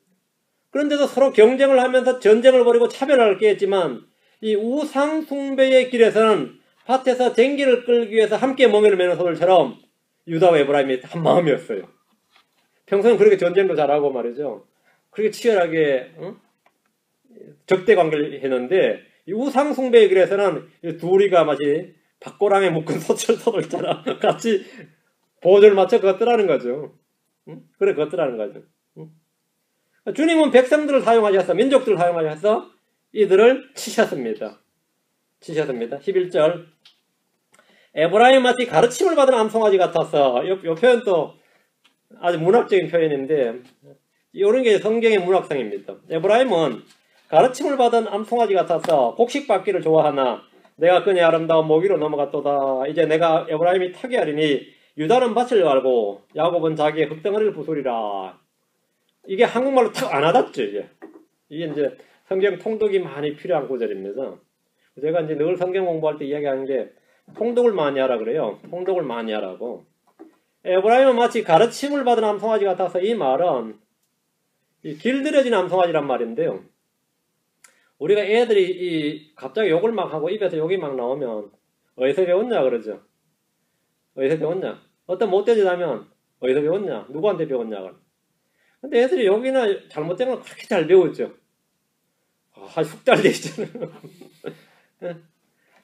A: 그런데도 서로 경쟁을 하면서 전쟁을 벌이고 차별을 꾀했지만 이 우상 숭배의 길에서는 밭에서 쟁기를 끌기 위해서 함께 멍에를 매는 소들처럼 유다와 에브라임이 한 마음이었어요. 평소엔 그렇게 전쟁도 잘하고 말이죠. 그렇게 치열하게 적대 관계를 했는데 이 우상 숭배의 길에서는 이 둘이가 마치 박고랑에 묶은 소철소들처럼 같이 보조를 맞춰 걷더라는 거죠. 그래 걷더라는 거죠. 주님은 백성들을 사용하셔서 민족들을 사용하셔서 이들을 치셨습니다. 11절 에브라임 마치 가르침을 받은 암송아지 같아서 이 표현도 아주 문학적인 표현인데 이런 게 성경의 문학성입니다. 에브라임은 가르침을 받은 암송아지 같아서 곡식받기를 좋아하나 내가 그의 아름다운 모기로 넘어갔도다. 이제 내가 에브라임이 타게 하리니 유다는 밭을 갈고 야곱은 자기의 흙덩어리를 부수리라. 이게 한국말로 탁 안 와닿죠. 이게 이제 성경 통독이 많이 필요한 구절입니다. 제가 이제 늘 성경 공부할 때 이야기하는 게 통독을 많이 하라 그래요. 통독을 많이 하라고. 에브라임은 마치 가르침을 받은 암송아지 같아서 이 말은 길들여진 암송아지란 말인데요. 우리가 애들이 갑자기 욕을 막 하고 입에서 욕이 막 나오면 어디서 배웠냐 그러죠. 어디서 배웠냐? 어떤 못된 짓 하면 어디서 배웠냐? 누구한테 배웠냐? 근데 애들이 욕이나 잘못된 걸 그렇게 잘 배웠죠. 숙달돼 있잖아요.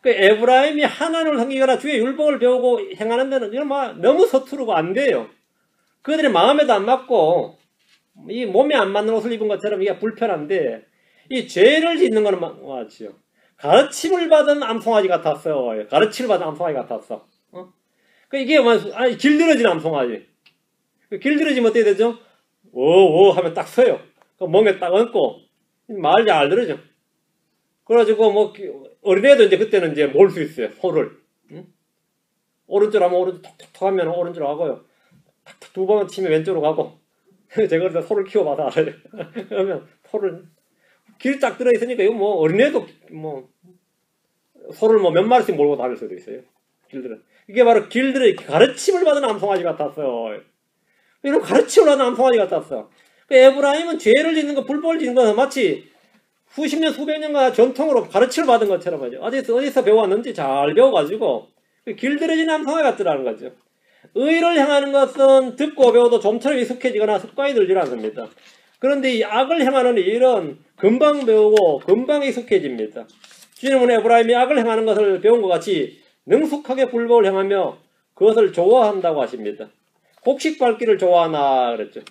A: 그 에브라임이 하나님을 섬기거나 주의 율법을 배우고 행하는 데는 이건 막 너무 서투르고 안 돼요. 그들의 마음에도 안 맞고 이 몸에 안 맞는 옷을 입은 것처럼 이게 불편한데 이 죄를 짓는 거는 맞지요. 가르침을 받은 암송아지 같았어요. 가르침을 받은 암송아지 같았어. 그 이게 길들여진 암송아지. 길들여지면 어떻게 되죠? 오오 하면 딱 서요. 그 멍에 딱 얹고 말 잘 들으죠. 그래가지고 뭐 어린애도 이제 그때는 이제 몰 수 있어요. 소를. 오른쪽 하면 오른쪽 톡톡톡 하면 오른쪽으로 가고요. 탁탁 두 번 치면 왼쪽으로 가고. 제가 그래서 소를 키워봐서 알아요. 그러면 소를 길 딱 들어있으니까 이거 뭐 어린애도 뭐 소를 뭐 몇 마리씩 몰고 다닐 수도 있어요. 길들어. 이게 바로 길들의 가르침을 받은 암송아지 같았어요. 이런 가르침을 받은 암송아지 같았어. 그 에브라임은 죄를 짓는 거, 불법을 짓는 거는 마치 수십 년, 수백 년간 전통으로 가르침을 받은 것처럼 하죠. 어디서 배워왔는지 잘 배워가지고 길들여진 암송아지 같더라는 거죠. 의를 행하는 것은 듣고 배워도 좀처럼 익숙해지거나 습관이 들질 않습니다. 그런데 이 악을 행하는 일은 금방 배우고 금방 익숙해집니다. 주님은 에브라임이 악을 행하는 것을 배운 것 같이 능숙하게 불법을 행하며 그것을 좋아한다고 하십니다. 곡식 밟기를 좋아하나 그랬죠.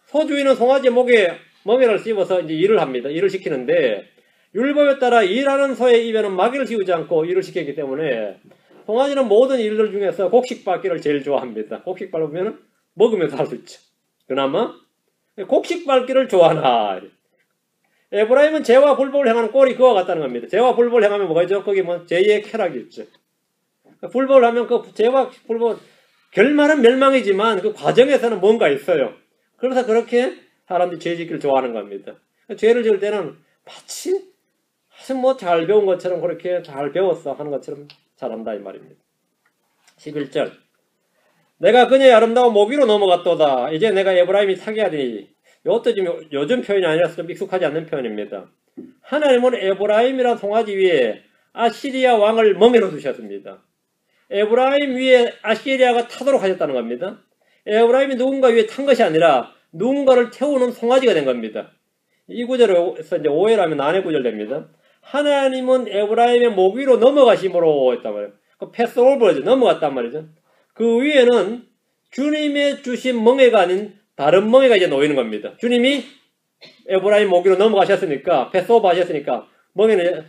A: 소주인은 송아지 목에 멍에를 씹어서 이제 일을 합니다. 일을 시키는데 율법에 따라 일하는 소의 입에는 마귀를 씌우지 않고 일을 시키기 때문에 송아지는 모든 일들 중에서 곡식 밟기를 제일 좋아합니다. 곡식 밟으면 먹으면서 할 수 있죠. 그나마 곡식 밟기를 좋아하나. 에브라임은 죄와 불법을 행하는 꼴이 그와 같다는 겁니다. 죄와 불법을 행하면 뭐가 있죠? 거기 뭐 죄의 쾌락이 있죠. 불법을 하면 그 죄와 불법 결말은 멸망이지만 그 과정에서는 뭔가 있어요. 그래서 그렇게 사람들이 죄 짓기를 좋아하는 겁니다. 죄를 지을 때는 마치 아주 뭐 잘 배운 것처럼 그렇게 잘 배웠어 하는 것처럼 잘한다 이 말입니다. 11절 내가 그녀의 아름다운 모기로 넘어갔도다. 이제 내가 에브라임이 타게하리니 이것도 지금 요즘 표현이 아니라서 좀 익숙하지 않는 표현입니다. 하나님은 에브라임이라는 송아지 위에 아시리아 왕을 멍에로 두셨습니다. 에브라임 위에 아시리아가 타도록 하셨다는 겁니다. 에브라임이 누군가 위에 탄 것이 아니라 누군가를 태우는 송아지가 된 겁니다. 이 구절에서 이제 오해를 하면 난해 구절됩니다. 하나님은 에브라임의 목 위로 넘어가심으로 했단 말이에요. 그 패스오버죠. 넘어갔단 말이죠. 그 위에는 주님의 주신 멍에가 아닌 다른 멍에가 이제 놓이는 겁니다. 주님이 에브라임 목 위로 넘어가셨으니까 패스오버 하셨으니까 멍에는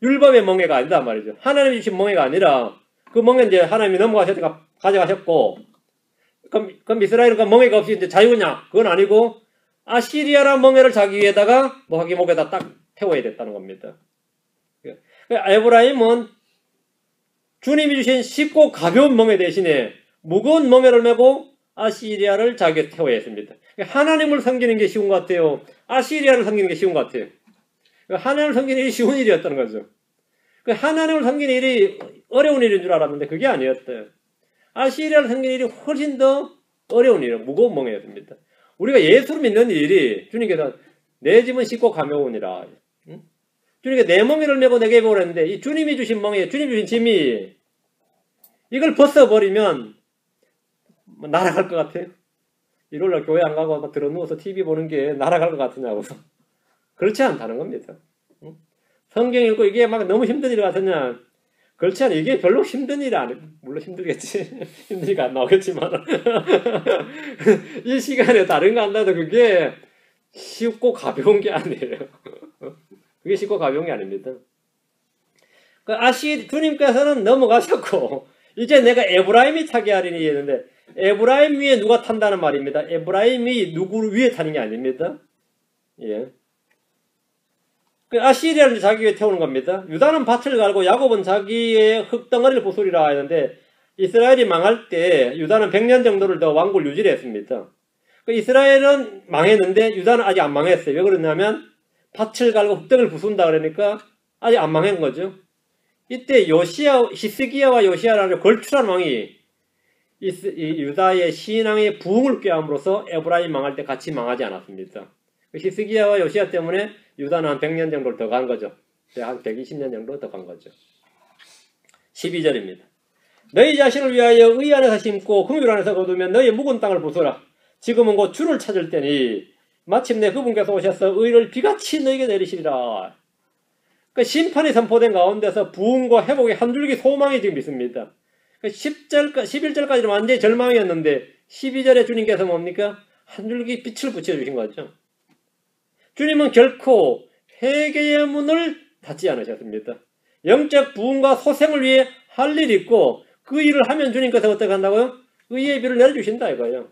A: 율법의 멍에가 아니다 말이죠. 하나님이 주신 멍에가 아니라 그 멍에는 이제 하나님이 넘어가셨으니까 가져가셨고 그럼 이스라엘은 그 멍에가 없이 이제 자유냐? 그건 아니고 아시리아라는 멍에를 자기 위에다가 자기 목에다 딱 태워야 됐다는 겁니다. 에브라임은 주님이 주신 쉽고 가벼운 멍에 대신에 무거운 멍에를 메고 아시리아를 자기에 태워야 했습니다. 하나님을 섬기는 게 쉬운 것 같아요. 아시리아를 섬기는 게 쉬운 것 같아요. 하나님을 섬기는 일이 쉬운 일이었다는 거죠. 하나님을 섬기는 일이 어려운 일인 줄 알았는데 그게 아니었대요. 아시리아를 섬기는 일이 훨씬 더 어려운 일이에요. 무거운 멍에였습니다. 우리가 예수를 믿는 일이 주님께서 내 짐은 쉽고 가벼우니라. 주님께서 내 멍에를 메고 내게 보랬는데 이 주님이 주신 멍에 주님이 주신 짐이 이걸 벗어버리면 뭐 날아갈 것 같아요. 일요일날 교회 안 가고 막 들어 누워서 TV 보는 게 날아갈 것 같으냐고. 그렇지 않다는 겁니다. 성경 읽고 이게 막 너무 힘든 일 같으냐. 그렇지 않아. 이게 별로 힘든 일이 아니에요. 물론 힘들겠지. 힘든 일이 안 나오겠지만. 이 시간에 다른 거 한다도 그게 쉽고 가벼운 게 아니에요. 그게 쉽고 가벼운 게 아닙니다. 주님께서는 넘어가셨고, 이제 내가 에브라임이 타게 하리니 했는데, 에브라임 위에 누가 탄다는 말입니다. 에브라임이 누구 위에 타는 게 아닙니다. 예. 아시리아를 자기 위에 태우는 겁니다. 유다는 밭을 갈고 야곱은 자기의 흙덩어리를 부수리라 했는데 이스라엘이 망할 때 유다는 100년 정도를 더 왕국을 유지를 했습니다. 이스라엘은 망했는데 유다는 아직 안 망했어요. 왜 그러냐면 밭을 갈고 흙덩을 부순다 그러니까 아직 안 망한 거죠. 이때 히스기야와 요시야라는 걸출한 왕이 유다의 신앙의 부흥을 꾀함으로써 에브라임 망할 때 같이 망하지 않았습니다. 히스기야와 요시야 때문에 유다는 한 100년 정도 더 간 거죠. 한 120년 정도 더 간 거죠. 12절입니다. 너희 자신을 위하여 의 안에서 심고 긍휼 안에서 거두면 너희 묵은 땅을 부수라. 지금은 곧 주를 찾을 때니 마침내 그분께서 오셔서 의를 비같이 너희에게 내리시리라. 그 심판이 선포된 가운데서 부흥과 회복의 한 줄기 소망이 지금 있습니다. 11절까지는 완전히 절망이었는데 12절에 주님께서 뭡니까? 한 줄기 빛을 붙여주신 거죠. 주님은 결코 회개의 문을 닫지 않으셨습니다. 영적 부흥과 소생을 위해 할 일이 있고 그 일을 하면 주님께서 어떻게 한다고요? 의의 비를 내려주신다 이거예요.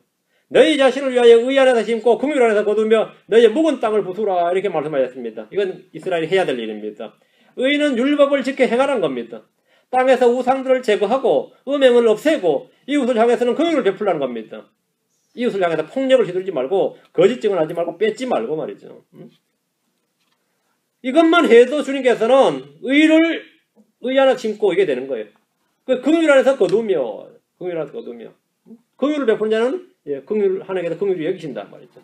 A: 너희 자신을 위하여 의 안에서 심고 긍휼 안에서 거두며 너희의 묵은 땅을 부수라 이렇게 말씀하셨습니다. 이건 이스라엘이 해야 될 일입니다. 의는 율법을 지켜 행하는 겁니다. 땅에서 우상들을 제거하고 음행을 없애고 이웃을 향해서는 긍휼을 베풀라는 겁니다. 이웃을 향해서 폭력을 휘두르지 말고 거짓 증언하지 말고 뺏지 말고 말이죠. 이것만 해도 주님께서는 의를 의 안에 심고 이게 되는 거예요. 그 긍휼 안에서 거두며 긍휼 안에서 거두며 긍휼을 베푸는 자는 긍휼 하나님께서 긍휼히 여기신단 말이죠.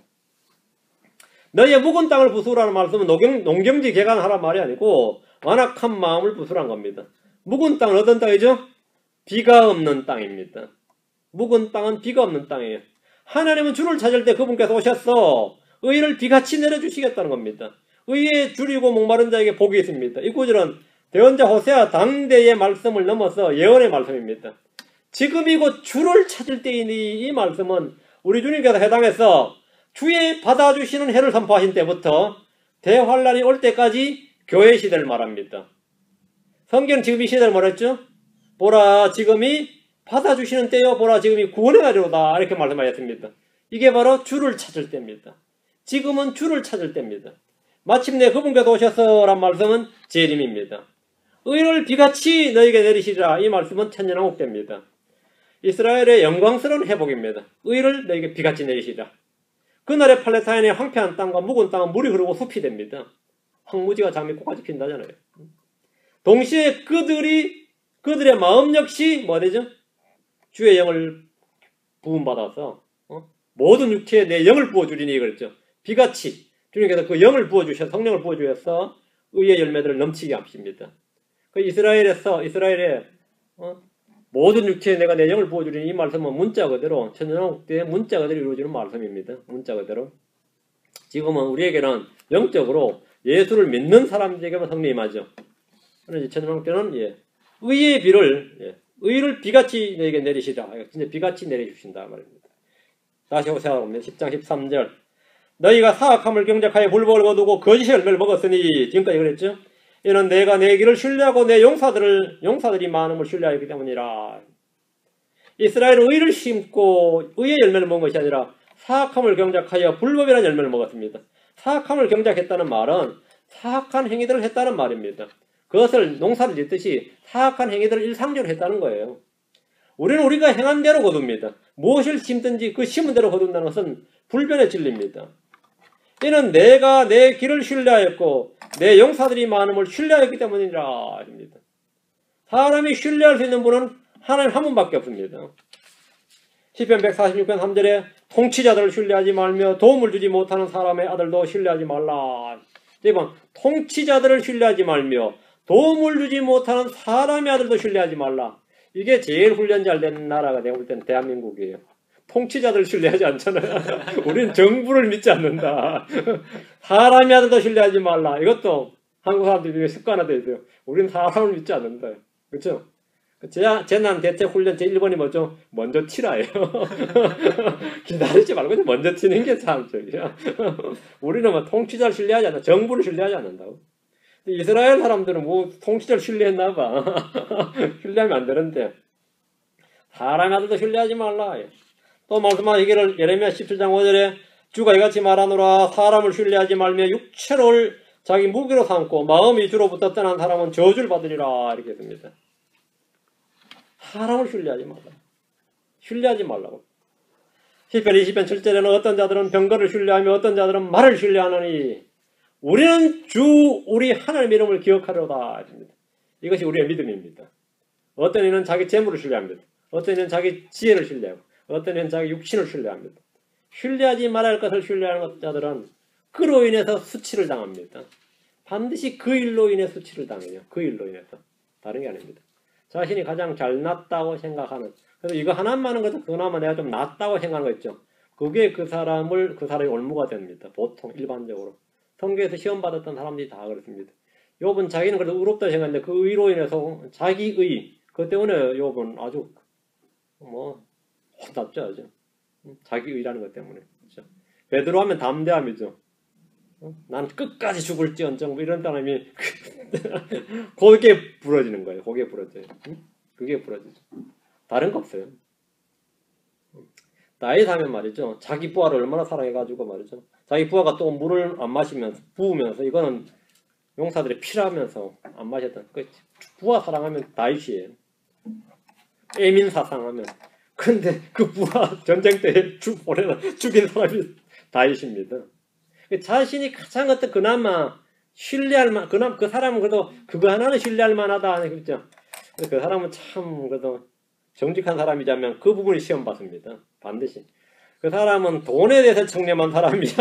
A: 너희의 묵은 땅을 부수라는 말씀은 농경지 개간하란 말이 아니고 완악한 마음을 부수란 겁니다. 묵은 땅은 어떤 땅이죠? 비가 없는 땅입니다. 묵은 땅은 비가 없는 땅이에요. 하나님은 주를 찾을 때 그분께서 오셔서 의를 비같이 내려주시겠다는 겁니다. 의에 줄이고 목마른 자에게 복이 있습니다. 이 구절은 대언자 호세아 당대의 말씀을 넘어서 예언의 말씀입니다. 지금이 곧 주를 찾을 때이니 이 말씀은 우리 주님께서 해당해서 주의 받아주시는 해를 선포하신 때부터 대환란이 올 때까지 교회 시대를 말합니다. 성경 지금 이 시대를 뭐랬죠? 보라 지금이 받아주시는 때요 보라 지금이 구원의 날이로다 이렇게 말씀하셨습니다. 이게 바로 주를 찾을 때입니다. 지금은 주를 찾을 때입니다. 마침내 그분께서 오셔서란 말씀은 재림입니다. 의를 비같이 너에게 내리시리라 이 말씀은 천년왕국 때입니다. 이스라엘의 영광스러운 회복입니다. 의를 너에게 비같이 내리시리라. 그날의 팔레스타인의 황폐한 땅과 묵은 땅은 물이 흐르고 숲이 됩니다. 황무지가 잠이 코까지 핀다잖아요. 동시에 그들의 마음 역시 뭐 되죠? 주의 영을 부음받아서 모든 육체에 내 영을 부어주리니 그랬죠. 비같이 주님께서 그 영을 부어주셔서 성령을 부어주셔서 의의 열매들을 넘치게 하십니다. 그 이스라엘의 모든 육체에 내가 내 영을 부어주리니 이 말씀은 문자 그대로 천년왕국 때 문자 그대로 이루어지는 말씀입니다. 문자 그대로. 지금은 우리에게는 영적으로 예수를 믿는 사람들에게만 성령이 임하죠. 그런데 천년왕국 때는 의의 비를 의를 비같이 너에게 내리시라. 진짜 비같이 내려주신다 말입니다. 다시 호세아로 옵니다. 10장 13절. 너희가 사악함을 경작하여 불복을 거두고 거짓의 열매를 먹었으니 지금까지 그랬죠. 이는 내가 내 길을 신뢰하고 내 용사들이 많음을 신뢰하였기 때문이라. 이스라엘은 의를 심고 의의 열매를 먹은 것이 아니라 사악함을 경작하여 불법이라는 열매를 먹었습니다. 사악함을 경작했다는 말은 사악한 행위들을 했다는 말입니다. 그것을 농사를 짓듯이 사악한 행위들을 일상적으로 했다는 거예요. 우리는 우리가 행한 대로 거둡니다. 무엇을 심든지 그 심은 대로 거둔다는 것은 불변의 진리입니다. 이는 내가 내 길을 신뢰하였고 내 용사들이 많음을 신뢰하였기 때문이라 합니다. 사람이 신뢰할 수 있는 분은 하나님 한 분밖에 없습니다. 시편 146편 3절에 통치자들을 신뢰하지 말며 도움을 주지 못하는 사람의 아들도 신뢰하지 말라. 이번 통치자들을 신뢰하지 말며 도움을 주지 못하는 사람의 아들도 신뢰하지 말라. 이게 제일 훈련 잘 된 나라가 내가 볼 때는 대한민국이에요. 통치자들 신뢰하지 않잖아요. 우리는 정부를 믿지 않는다. 사람의 아들도 신뢰하지 말라. 이것도 한국 사람들이 습관화되어 있어요. 우리는 사람을 믿지 않는다. 그렇죠? 재난 대책 훈련 제1번이 뭐죠? 먼저 치라예요. 기다리지 말고 먼저 치는 게 사람적이야. 우리는 뭐 통치자를 신뢰하지 않는다. 정부를 신뢰하지 않는다고. 이스라엘 사람들은 뭐 통치자를 신뢰했나 봐. 신뢰하면 안 되는데 사람의 아들도 신뢰하지 말라. 또 말씀하시기를 예레미야 17장 5절에 주가 이같이 말하노라. 사람을 신뢰하지 말며 육체를 자기 무기로 삼고 마음이 주로부터 떠난 사람은 저주를 받으리라. 이렇게 했습니다. 사람을 신뢰하지 말라. 신뢰하지 말라고. 시편 20편 7절에는 어떤 자들은 병거를 신뢰하며 어떤 자들은 말을 신뢰하느니 우리는 우리 하나님의 이름을 기억하려다. 이것이 우리의 믿음입니다. 어떤 이는 자기 재물을 신뢰합니다. 어떤 이는 자기 지혜를 신뢰하고 어떤 이는 자기 육신을 신뢰합니다. 신뢰하지 말아야 할 것을 신뢰하는 자들은 그로 인해서 수치를 당합니다. 반드시 그 일로 인해 수치를 당해요. 그 일로 인해서. 다른 게 아닙니다. 자신이 가장 잘났다고 생각하는, 그래서 이거 하나만은 것도 그나마 내가 좀 낫다고 생각하는 거 있죠. 그게 그 사람의 올무가 됩니다. 보통 일반적으로. 성경에서 시험 받았던 사람들이 다 그렇습니다. 욥은 자기는 그래도 의롭다 생각했는데 그 의로 인해서 자기의 그 때문에 욥은 아주 혼났죠. 아주. 자기의라는 것 때문에. 그렇죠? 베드로 하면 담대함이죠. 난 끝까지 죽을지언정 뭐 이런 사람이 거기에 부러지는 거예요. 거기에 부러져요. 그게 부러지죠. 다른 거 없어요. 다윗 하면 말이죠. 자기 부하를 얼마나 사랑해가지고 말이죠. 자기 부하가 또 물을 안 마시면서 부으면서 이거는 용사들이 피라면서 안 마셨던 그 부하 사랑하면 다윗이에요. 애민 사상하면. 근데 그 부하 전쟁 때 죽인 사람이 다윗입니다. 자신이 가장 어떤 그나마 신뢰할 만, 그나마 그 사람은 그래도 그거 하나는 신뢰할 만하다. 그렇죠. 그 사람은 참 그래도 정직한 사람이자면 그 부분이 시험 받습니다. 반드시. 그 사람은 돈에 대해서 청렴한 사람이야.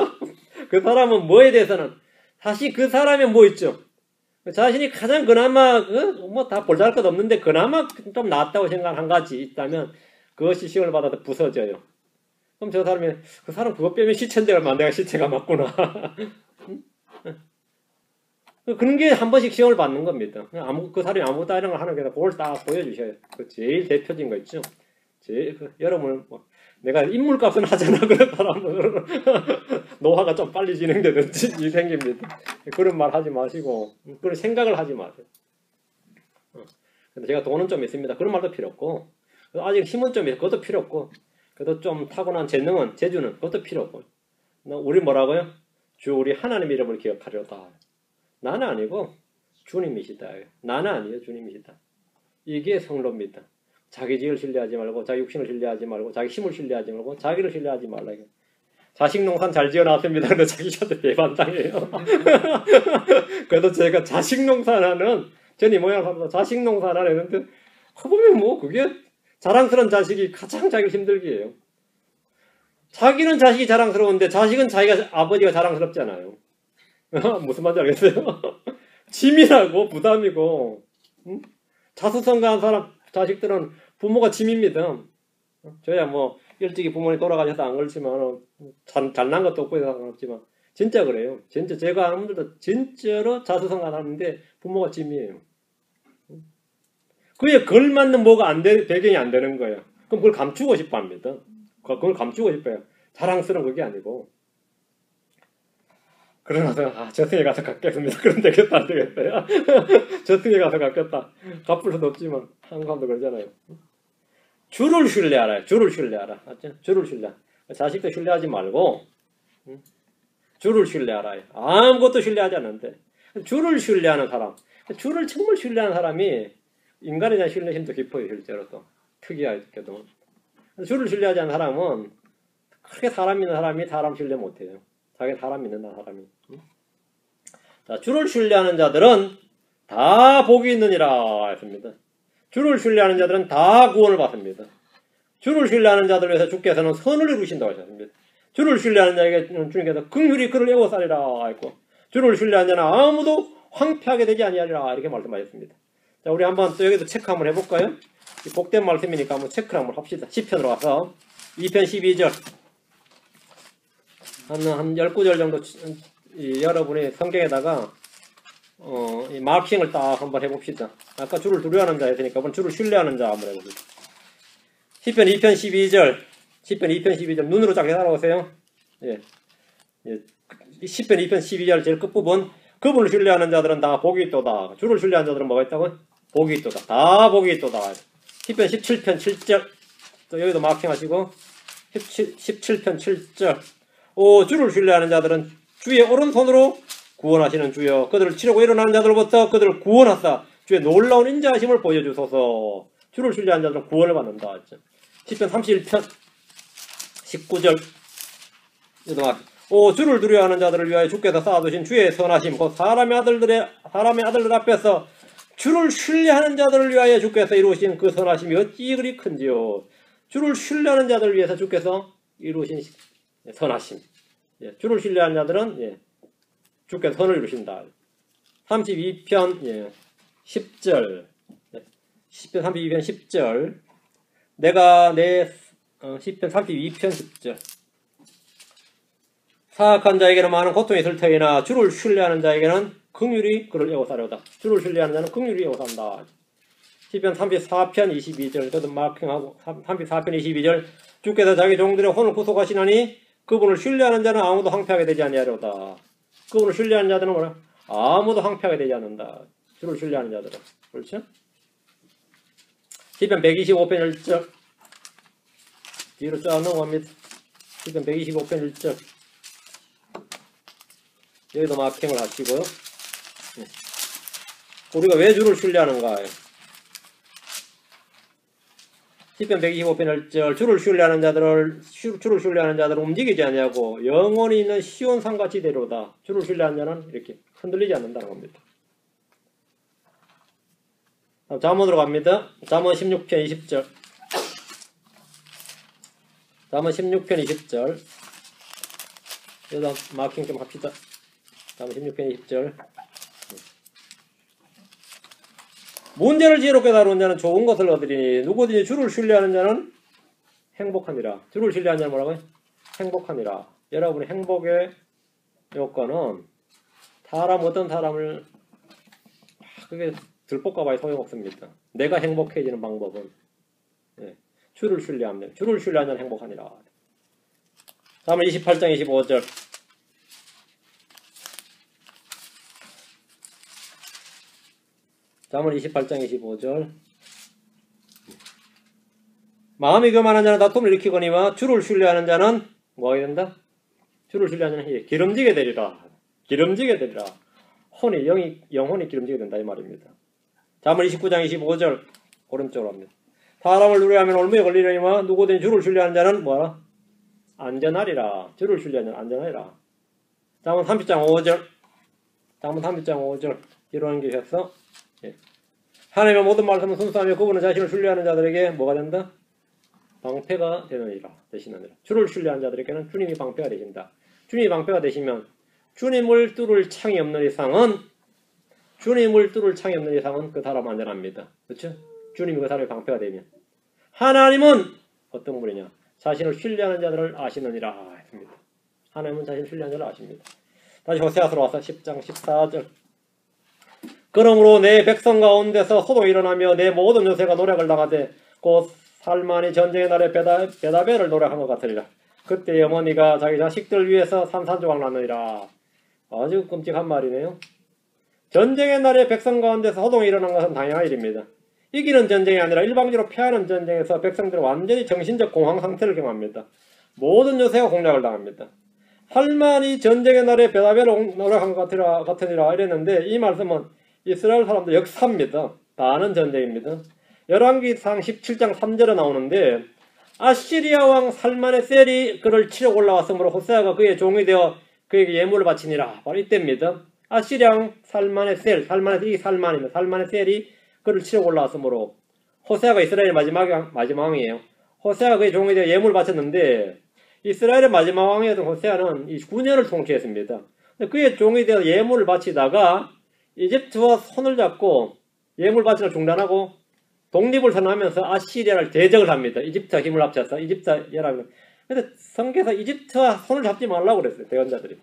A: 그 사람은 뭐에 대해서는 사실 그 사람이 뭐 있죠. 자신이 가장 그나마 다 볼잘 것 없는데 그나마 좀 낫다고 생각한 한 가지 있다면 그것이 시험을 받아서 부서져요. 그럼 저 사람이 그 사람 그것 빼면 시체인데 얼마 내가 시체가 맞구나. 그런 게 한 번씩 시험을 받는 겁니다. 그 사람이 아무것도 아닌 걸 하는 게 아니라 그걸 딱 보여주셔요. 그 제일 대표적인 거 있죠. 여러분 내가 인물값은 하잖아. 그런 사람은 노화가 좀 빨리 진행되든지 이 생깁니다. 그런 말 하지 마시고 그런 생각을 하지 마세요. 근데 제가 돈은 좀 있습니다. 그런 말도 필요 없고 아직 힘은 좀 있어. 그것도 필요 없고 그래도 좀 타고난 재주는 그것도 필요 없고 우리 뭐라고요? 주 우리 하나님 이름을 기억하려다. 나는 아니고 주님이시다. 나는 아니에요. 주님이시다. 이게 성로입니다. 자기 지을 신뢰하지 말고 자기 육신을 신뢰하지 말고 자기 힘을 신뢰하지 말고 자기를 신뢰하지 말라. 자식 농산 잘 지어놨습니다. 근데 자기 저한테 배반당해요. 그래도 제가 자식 농사는 전이 모양 사람도 자식 농사를 했는데 보면 뭐 그게 자랑스러운 자식이 가장 자기를 힘들게 해요. 자기는 자식이 자랑스러운데 자식은 자기가 아버지가 자랑스럽잖아요. 무슨 말인지 알겠어요? 짐이라고 부담이고 자수성가한 사람 자식들은 부모가 짐입니다. 저야 뭐 일찍이 부모님 돌아가셔서 안 그렇지만 잘난 것도 없고 상관없지만 진짜 그래요. 진짜 제가 아는 분들도 진짜로 자수성가하는데 부모가 짐이에요. 그에 걸맞는 뭐가 배경이 안 되는 거예요. 그럼 그걸 감추고 싶어 합니다. 그걸 감추고 싶어요. 자랑스러운 그게 아니고. 그러나서 저승에 가서 갖겠습니다. 그럼 되겠다 안 되겠어요? 저승에 가서 갖겠다. 갚을 수도 없지만 한국 사람도 그러잖아요. 주를 신뢰하라. 주를 신뢰하라. 맞죠? 주를 신뢰. 자식도 신뢰하지 말고 주를 신뢰하라. 아무것도 신뢰하지 않는데 주를 신뢰하는 사람. 주를 정말 신뢰하는 사람이 인간에 대한 신뢰심도 깊어요. 실제로 또 특이하게도. 주를 신뢰하지 않는 사람은 그렇게 사람 믿는 사람이 사람 신뢰 못해요. 자기 사람 믿는다 사람이. 자, 주를 신뢰하는 자들은 다 복이 있느니라 했습니다. 주를 신뢰하는 자들은 다 구원을 받습니다. 주를 신뢰하는 자들 위해서 주께서는 선을 이루신다고 하셨습니다. 주를 신뢰하는 자에게 주님께서 긍휼히 그를 애워싸리라 했고 주를 신뢰하는 자는 아무도 황폐하게 되지 아니하리라 이렇게 말씀하셨습니다. 자, 우리 한번 또 여기도 체크 한번 해볼까요? 복된 말씀이니까 한번 체크를 한번 합시다. 10편으로 가서 2편 12절 한 10구절 정도 여러분이 성경에다가 이 마킹을 딱 한번 해봅시다. 아까 주를 두려워하는 자 했으니까 이번 주를 신뢰하는 자 한번 해봅시다. 10편 2편 12절 10편 2편 12절 눈으로 쫙 따라오세요. 예. 10편 2편 12절 제일 끝부분 그분을 신뢰하는 자들은 다 복이 있도다. 주를 신뢰하는 자들은 뭐가 있다고? 복이 있도다. 다 복이 있도다. 10편 17편 7절 또 여기도 마킹하시고 17편 7절 주를 신뢰하는 자들은 주의 오른손으로 구원하시는 주여 그들을 치려고 일어나는 자들로부터 그들을 구원하사 주의 놀라운 인자하심을 보여주소서. 주를 신뢰하는 자들은 구원을 받는다. 10편 31편 19절 주를 두려워하는 자들을 위하여 주께서 쌓아두신 주의 선하심 곧 사람의 아들들 앞에서 주를 신뢰하는 자들을 위하여 주께서 이루신 그 선하심이 어찌 그리 큰지요. 주를 신뢰하는 자들을 위해서 주께서 이루신 선하심 예, 주를 신뢰하는 자들은 예, 주께서 선을 이루신다. 32편 예, 10절 예, 10편 32편 10절 내가 내 10편 32편 10절 사악한 자에게는 많은 고통이 있을 터이나 주를 신뢰하는 자에게는 긍휼히 그를 애워싸려다. 주를 신뢰하는 자는 긍휼히 애워싼다. 10편 34편 22절 저도 마킹하고 34편 22절 주께서 자기 종들의 혼을 구속하시나니 그분을 신뢰하는 자는 아무도 황폐하게 되지 아니하려다. 그분을 신뢰하는 자들은 뭐라? 아무도 황폐하게 되지 않는다. 주를 신뢰하는 자들은. 그렇죠? 10편 125편 1절 뒤로 쫙 넘어갑니다. 10편 125편 1절 여기도 마킹을 하시고요. 우리가 왜 주를 신뢰하는가? 10편 125편 1절 주를 신뢰하는 자들을 움직이지 않냐고 영원히 있는 시온 산같이 되로다. 주를 신뢰하는 자는 이렇게 흔들리지 않는다는 겁니다. 잠언으로 갑니다. 잠언 16편 20절 잠언 16편 20절 여기다 마킹 좀 합시다. 잠언 16편 20절 문제를 지혜롭게 다루는 자는 좋은 것을 얻으리니 누구든지 주를 신뢰하는 자는 행복하니라. 주를 신뢰하는 자는 뭐라고요? 행복하니라. 여러분의 행복의 요건은 어떤 사람을 그게 들볶아봐야 소용없습니다. 내가 행복해지는 방법은 예, 주를 신뢰하면 주를 신뢰하는 자는 행복하니라. 다음은 28장 25절 잠언 28장 25절 마음이 교만한 자는 다툼을 일으키거니와 주를 신뢰하는 자는 뭐가 된다? 주를 신뢰하는 자는 기름지게 되리라. 기름지게 되리라. 영혼이 기름지게 된다 이 말입니다. 잠언 29장 25절 오른쪽으로 합니다. 사람을 누려하면 올무에 걸리려니와 누구든지 주를 신뢰하는 자는 뭐라? 안전하리라. 주를 신뢰하는 자는 안전하리라. 잠언 30장 5절 잠언 30장 5절 이런 게 있어서 하나님의 모든 말씀은 순수하며 그분은 자신을 신뢰하는 자들에게 뭐가 된다? 방패가 되느니라. 되시느니라. 주를 신뢰하는 자들에게는 주님이 방패가 되신다. 주님이 방패가 되시면 주님을 뚫을 창이 없는 이상은 그 사람 안전합니다. 그렇죠? 주님이 그 사람의 방패가 되면 하나님은 어떤 분이냐? 자신을 신뢰하는 자들을 아시느니라 했습니다. 하나님은 자신을 신뢰하는 자를 아십니다. 다시 호세아서로 와서 10장 14절 그러므로 내 백성 가운데서 소동이 일어나며 내 모든 요새가 노력을 당하되 곧 살만이 전쟁의 날에 베다벨을 노력한 것 같으리라. 그때 어머니가 자기 자식들 위해서 산산조각 나느니라. 아주 끔찍한 말이네요. 전쟁의 날에 백성 가운데서 소동이 일어난 것은 당연한 일입니다. 이기는 전쟁이 아니라 일방적으로 패하는 전쟁에서 백성들은 완전히 정신적 공황 상태를 경험합니다. 모든 요새가 공략을 당합니다. 살만이 전쟁의 날에 베다벨을 노력한 것 같으니라 이랬는데 이 말씀은 이스라엘 사람들 역사입니다. 많은 전쟁입니다. 열왕기상 17장 3절에 나오는데 아시리아 왕 살만의 셀이 그를 치러 올라왔으므로 호세아가 그의 종이 되어 그에게 예물을 바치니라. 바로 이때입니다. 아시리아 왕 살만의 셀이 그를 치러 올라왔으므로 호세아가 이스라엘의 마지막 왕이에요. 호세아가 그의 종이 되어 예물을 바쳤는데 이스라엘의 마지막 왕이었던 호세아는 이 9년을 통치했습니다. 그의 종이 되어 예물을 바치다가 이집트와 손을 잡고 예물 바치를 중단하고 독립을 선언하면서 아시리아를 대적을 합니다. 이집트와 힘을 합쳐서 이집트와 연합을. 근데 성경에서 이집트와 손을 잡지 말라고 그랬어요. 대언자들이.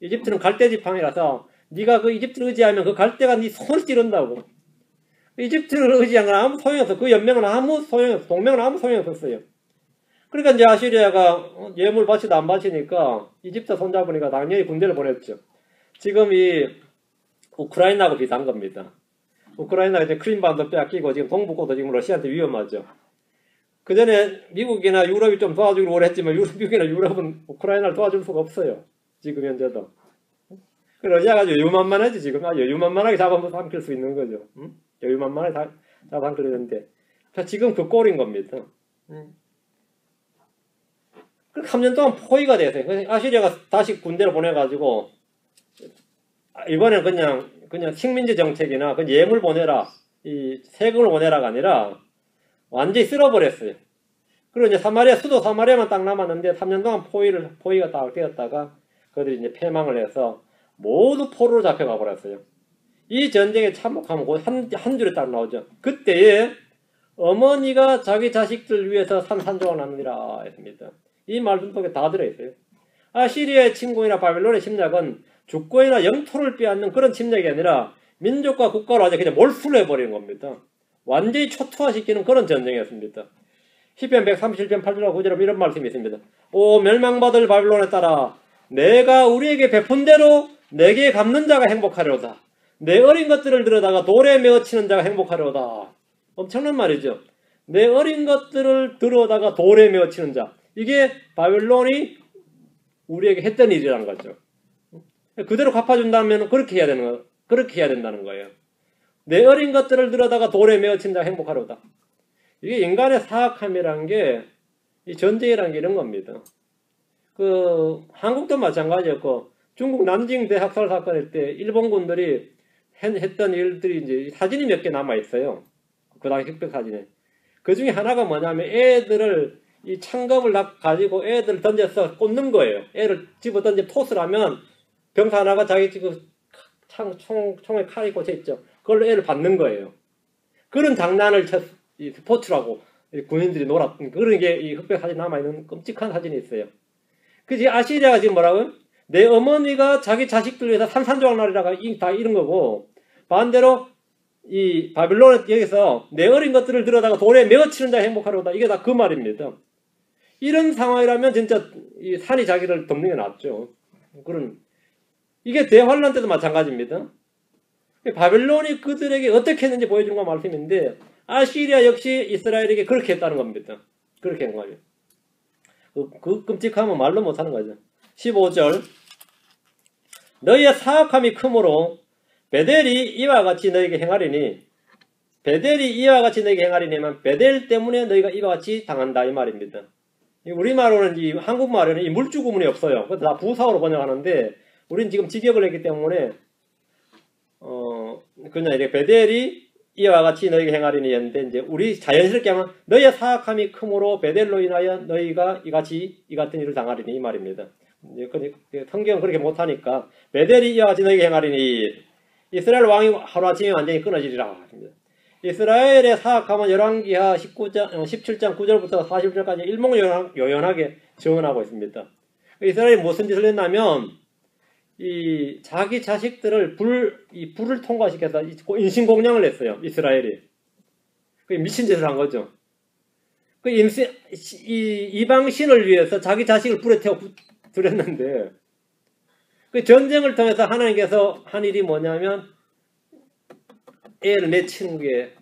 A: 이집트는 갈대 지팡이라서 네가 그 이집트를 의지하면 그 갈대가 네 손을 찌른다고. 이집트를 의지한 건 아무 소용이 없어. 그 연맹은 아무 소용이 없어. 동맹은 아무 소용이 없었어요. 그러니까 이제 아시리아가 예물 바치도 안 바치니까 이집트 손 잡으니까 당연히 군대를 보냈죠. 지금 이 우크라이나하고 비슷한 겁니다. 우크라이나가 이제 크림반도 빼앗기고 지금 동북고도 지금 러시아한테 위험하죠. 그 전에 미국이나 유럽이 좀 도와주기로 오랬지만 미국이나 유럽은 우크라이나를 도와줄 수가 없어요. 지금 현재도. 러시아가 아주 여유만만하지 지금. 아주 여유만만하게 잡아삼킬 수 있는 거죠. 여유만만하게 잡아삼키려는데 지금 그 꼴인 겁니다. 그 3년 동안 포위가 됐어요. 아시리아가 다시 군대를 보내가지고 이번에는 그냥 식민지 정책이나 그 예물 보내라, 이 세금을 보내라가 아니라 완전히 쓸어버렸어요. 그리고 이제 사마리아, 수도 사마리아만 딱 남았는데 3년 동안 포위가 딱 되었다가 그들이 이제 패망을 해서 모두 포로로 잡혀가 버렸어요. 이 전쟁에 참혹하면 한 줄에 딱 나오죠. 그때에 어머니가 자기 자식들 위해서 산산조각 나느니라 했습니다. 이 말씀 속에 다 들어있어요. 아시리아의 침공이나 바벨론의 침략은 주권이나 영토를 빼앗는 그런 침략이 아니라 민족과 국가로 아주 그냥 몰수를 해버리는 겁니다. 완전히 초토화시키는 그런 전쟁이었습니다. 시편 137편 8절과 9절에 이런 말씀이 있습니다. 오 멸망받을 바벨론에 따라 내가 우리에게 베푼 대로 내게 갚는 자가 행복하려다. 내 어린 것들을 들여다가 돌에 메어치는 자가 행복하려다. 엄청난 말이죠. 내 어린 것들을 들여다가 돌에 메어치는 자. 이게 바벨론이 우리에게 했던 일이라는 거죠. 그대로 갚아준다면 그렇게 해야 된다는 거예요. 내 어린 것들을 들여다가 돌에 메어친 자가 행복하려다. 이게 인간의 사악함이란 게, 이 전쟁이란 게 이런 겁니다. 한국도 마찬가지였고, 중국 난징 대학살 사건일 때, 일본군들이 했던 일들이 이제 사진이 몇 개 남아있어요. 그 당시 흑백 사진에. 그 중에 하나가 뭐냐면, 애들을, 이 창검을 가지고 애들을 던져서 꽂는 거예요. 애를 집어 던져 토스를 하면, 병사 하나가 자기 지금 총에 칼이 꽂혀있죠. 그걸로 애를 받는 거예요. 그런 장난을 이 스포츠라고 군인들이 놀았던 그런 게 이 흑백 사진 남아있는 끔찍한 사진이 있어요. 그지 아시리아가 지금 뭐라고요? 내 어머니가 자기 자식들 위해서 산산조각 날이라가 다 이런 거고 반대로 이 바빌론은 여기서 내 어린 것들을 들여다가 돌에 메어치는 자가 행복하려다. 이게 다 그 말입니다. 이런 상황이라면 진짜 이 산이 자기를 덮는 게 낫죠. 이게 대환란 때도 마찬가지입니다. 바빌론이 그들에게 어떻게 했는지 보여주는 건 말씀인데 아시리아 역시 이스라엘에게 그렇게 했다는 겁니다. 그렇게 한 거예요. 그 끔찍함은 말로 못하는 거죠. 15절 너희의 사악함이 크므로 베델이 이와 같이 너희에게 행하리니 하면 베델 때문에 너희가 이와 같이 당한다 이 말입니다. 우리말로는 한국말에는 이 물주 구문이 없어요. 그것도 다 부사어로 번역하는데 우리는 지금 직역을 했기 때문에 그냥 이렇게 베델이 이와 같이 너희에게 행하리니 했는데 이제 우리 자연스럽게 하면 너희의 사악함이 크므로 베델로 인하여 너희가 이 같은 일을 당하리니 이 말입니다. 성경은 그렇게 못하니까 베델이 이와 같이 너희에게 행하리니 이스라엘 왕이 하루아침에 완전히 끊어지리라. 이스라엘의 사악함은 열왕기하 17장 9절부터 40절까지 일목요연하게 증언하고 있습니다. 이스라엘이 무슨 짓을 했냐면 이 자기 자식들을 불을 통과시켜서 인신공양을 했어요. 이스라엘이. 미친 짓을 한 거죠. 이방신을 위해서 자기 자식을 불에 태워 드렸는데 전쟁을 통해서 하나님께서 한 일이 뭐냐면 애를 내치는 게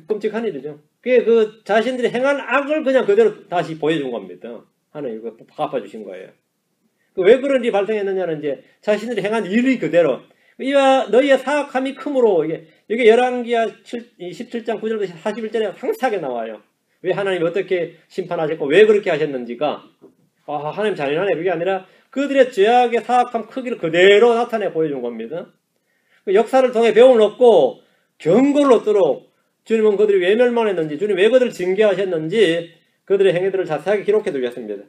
A: 끔찍한 일이죠. 그게 그 자신들이 행한 악을 그냥 그대로 다시 보여준 겁니다. 하나님 이거 갚아주신 거예요. 왜 그런 일이 발생했느냐는 이제 자신들이 행한 일이 그대로 이와 너희의 사악함이 크므로 이게 열왕기하 17장 9절부터 41절에 상세하게 나와요. 왜 하나님이 어떻게 심판하셨고 왜 그렇게 하셨는지가 하나님 잔인하네 그게 아니라 그들의 죄악의 사악함 크기를 그대로 나타내 보여준 겁니다. 역사를 통해 배움을 얻고 경고를 얻도록 주님은 그들이 왜 멸망했는지 주님 왜 그들을 징계하셨는지 그들의 행위들을 자세하게 기록해 두셨습니다.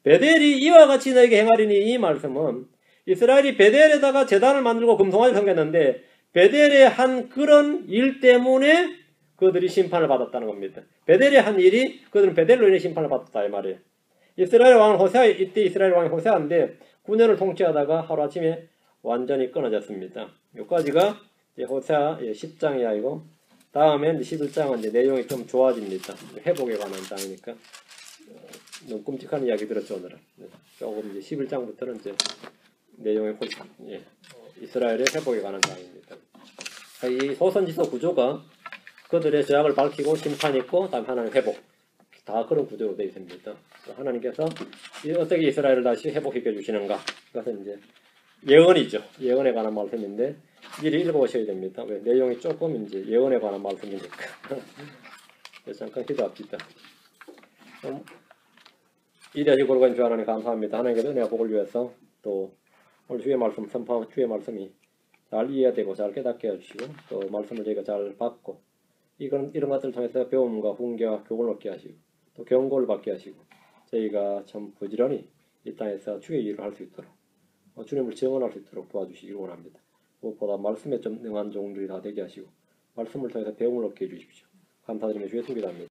A: 베델이 이와 같이 너에게 행하리니 이 말씀은 이스라엘이 베델에다가 제단을 만들고 금송아지를 섬겼는데 베델의 한 그런 일 때문에 그들이 심판을 받았다는 겁니다. 베델의 한 일이 그들은 베델로 인해 심판을 받았다 이 말이에요. 이스라엘 왕은 호세아 이때 이스라엘 왕이 호세아인데 9년을 통치하다가 하루아침에 완전히 끊어졌습니다. 여기까지가 호세아 10장이 아니고 다음에 11장은 이제 내용이 좀 좋아집니다. 회복에 관한 장이니까 너무 끔찍한 이야기 들었죠 오늘은. 조금 이제 11장부터는 이제 내용의 이스라엘의 회복에 관한 장입니다. 이 소선지서 구조가 그들의 죄악을 밝히고 심판 있고 다음 하나님 회복 다 그런 구조로 되어 있습니다. 하나님께서 어떻게 이스라엘을 다시 회복시켜 주시는가 그것은 이제 예언이죠. 예언에 관한 말씀인데 미리 읽어보셔야 됩니다. 왜? 내용이 조금 이제 예언에 관한 말씀이니까. 잠깐 기도합시다. 이래야지 고르간 주 하나님 감사합니다. 하나님께서 은혜와 복을 위해서 또 오늘 주의 말씀 선포하고 주의 말씀이 잘 이해되고 잘 깨닫게 해주시고 또 말씀을 저희가 잘 받고 이런 것들을 통해서 배움과 훈계와 교훈을 얻게 하시고 또 경고를 받게 하시고 저희가 참 부지런히 이 땅에서 주의 일을 할 수 있도록 주님을 증언할 수 있도록 도와주시길 원합니다. 무엇보다 말씀에 좀 능한 종들이 다 되게 하시고 말씀을 통해서 배움을 얻게 해주십시오. 감사드리며 주의 소개합니다.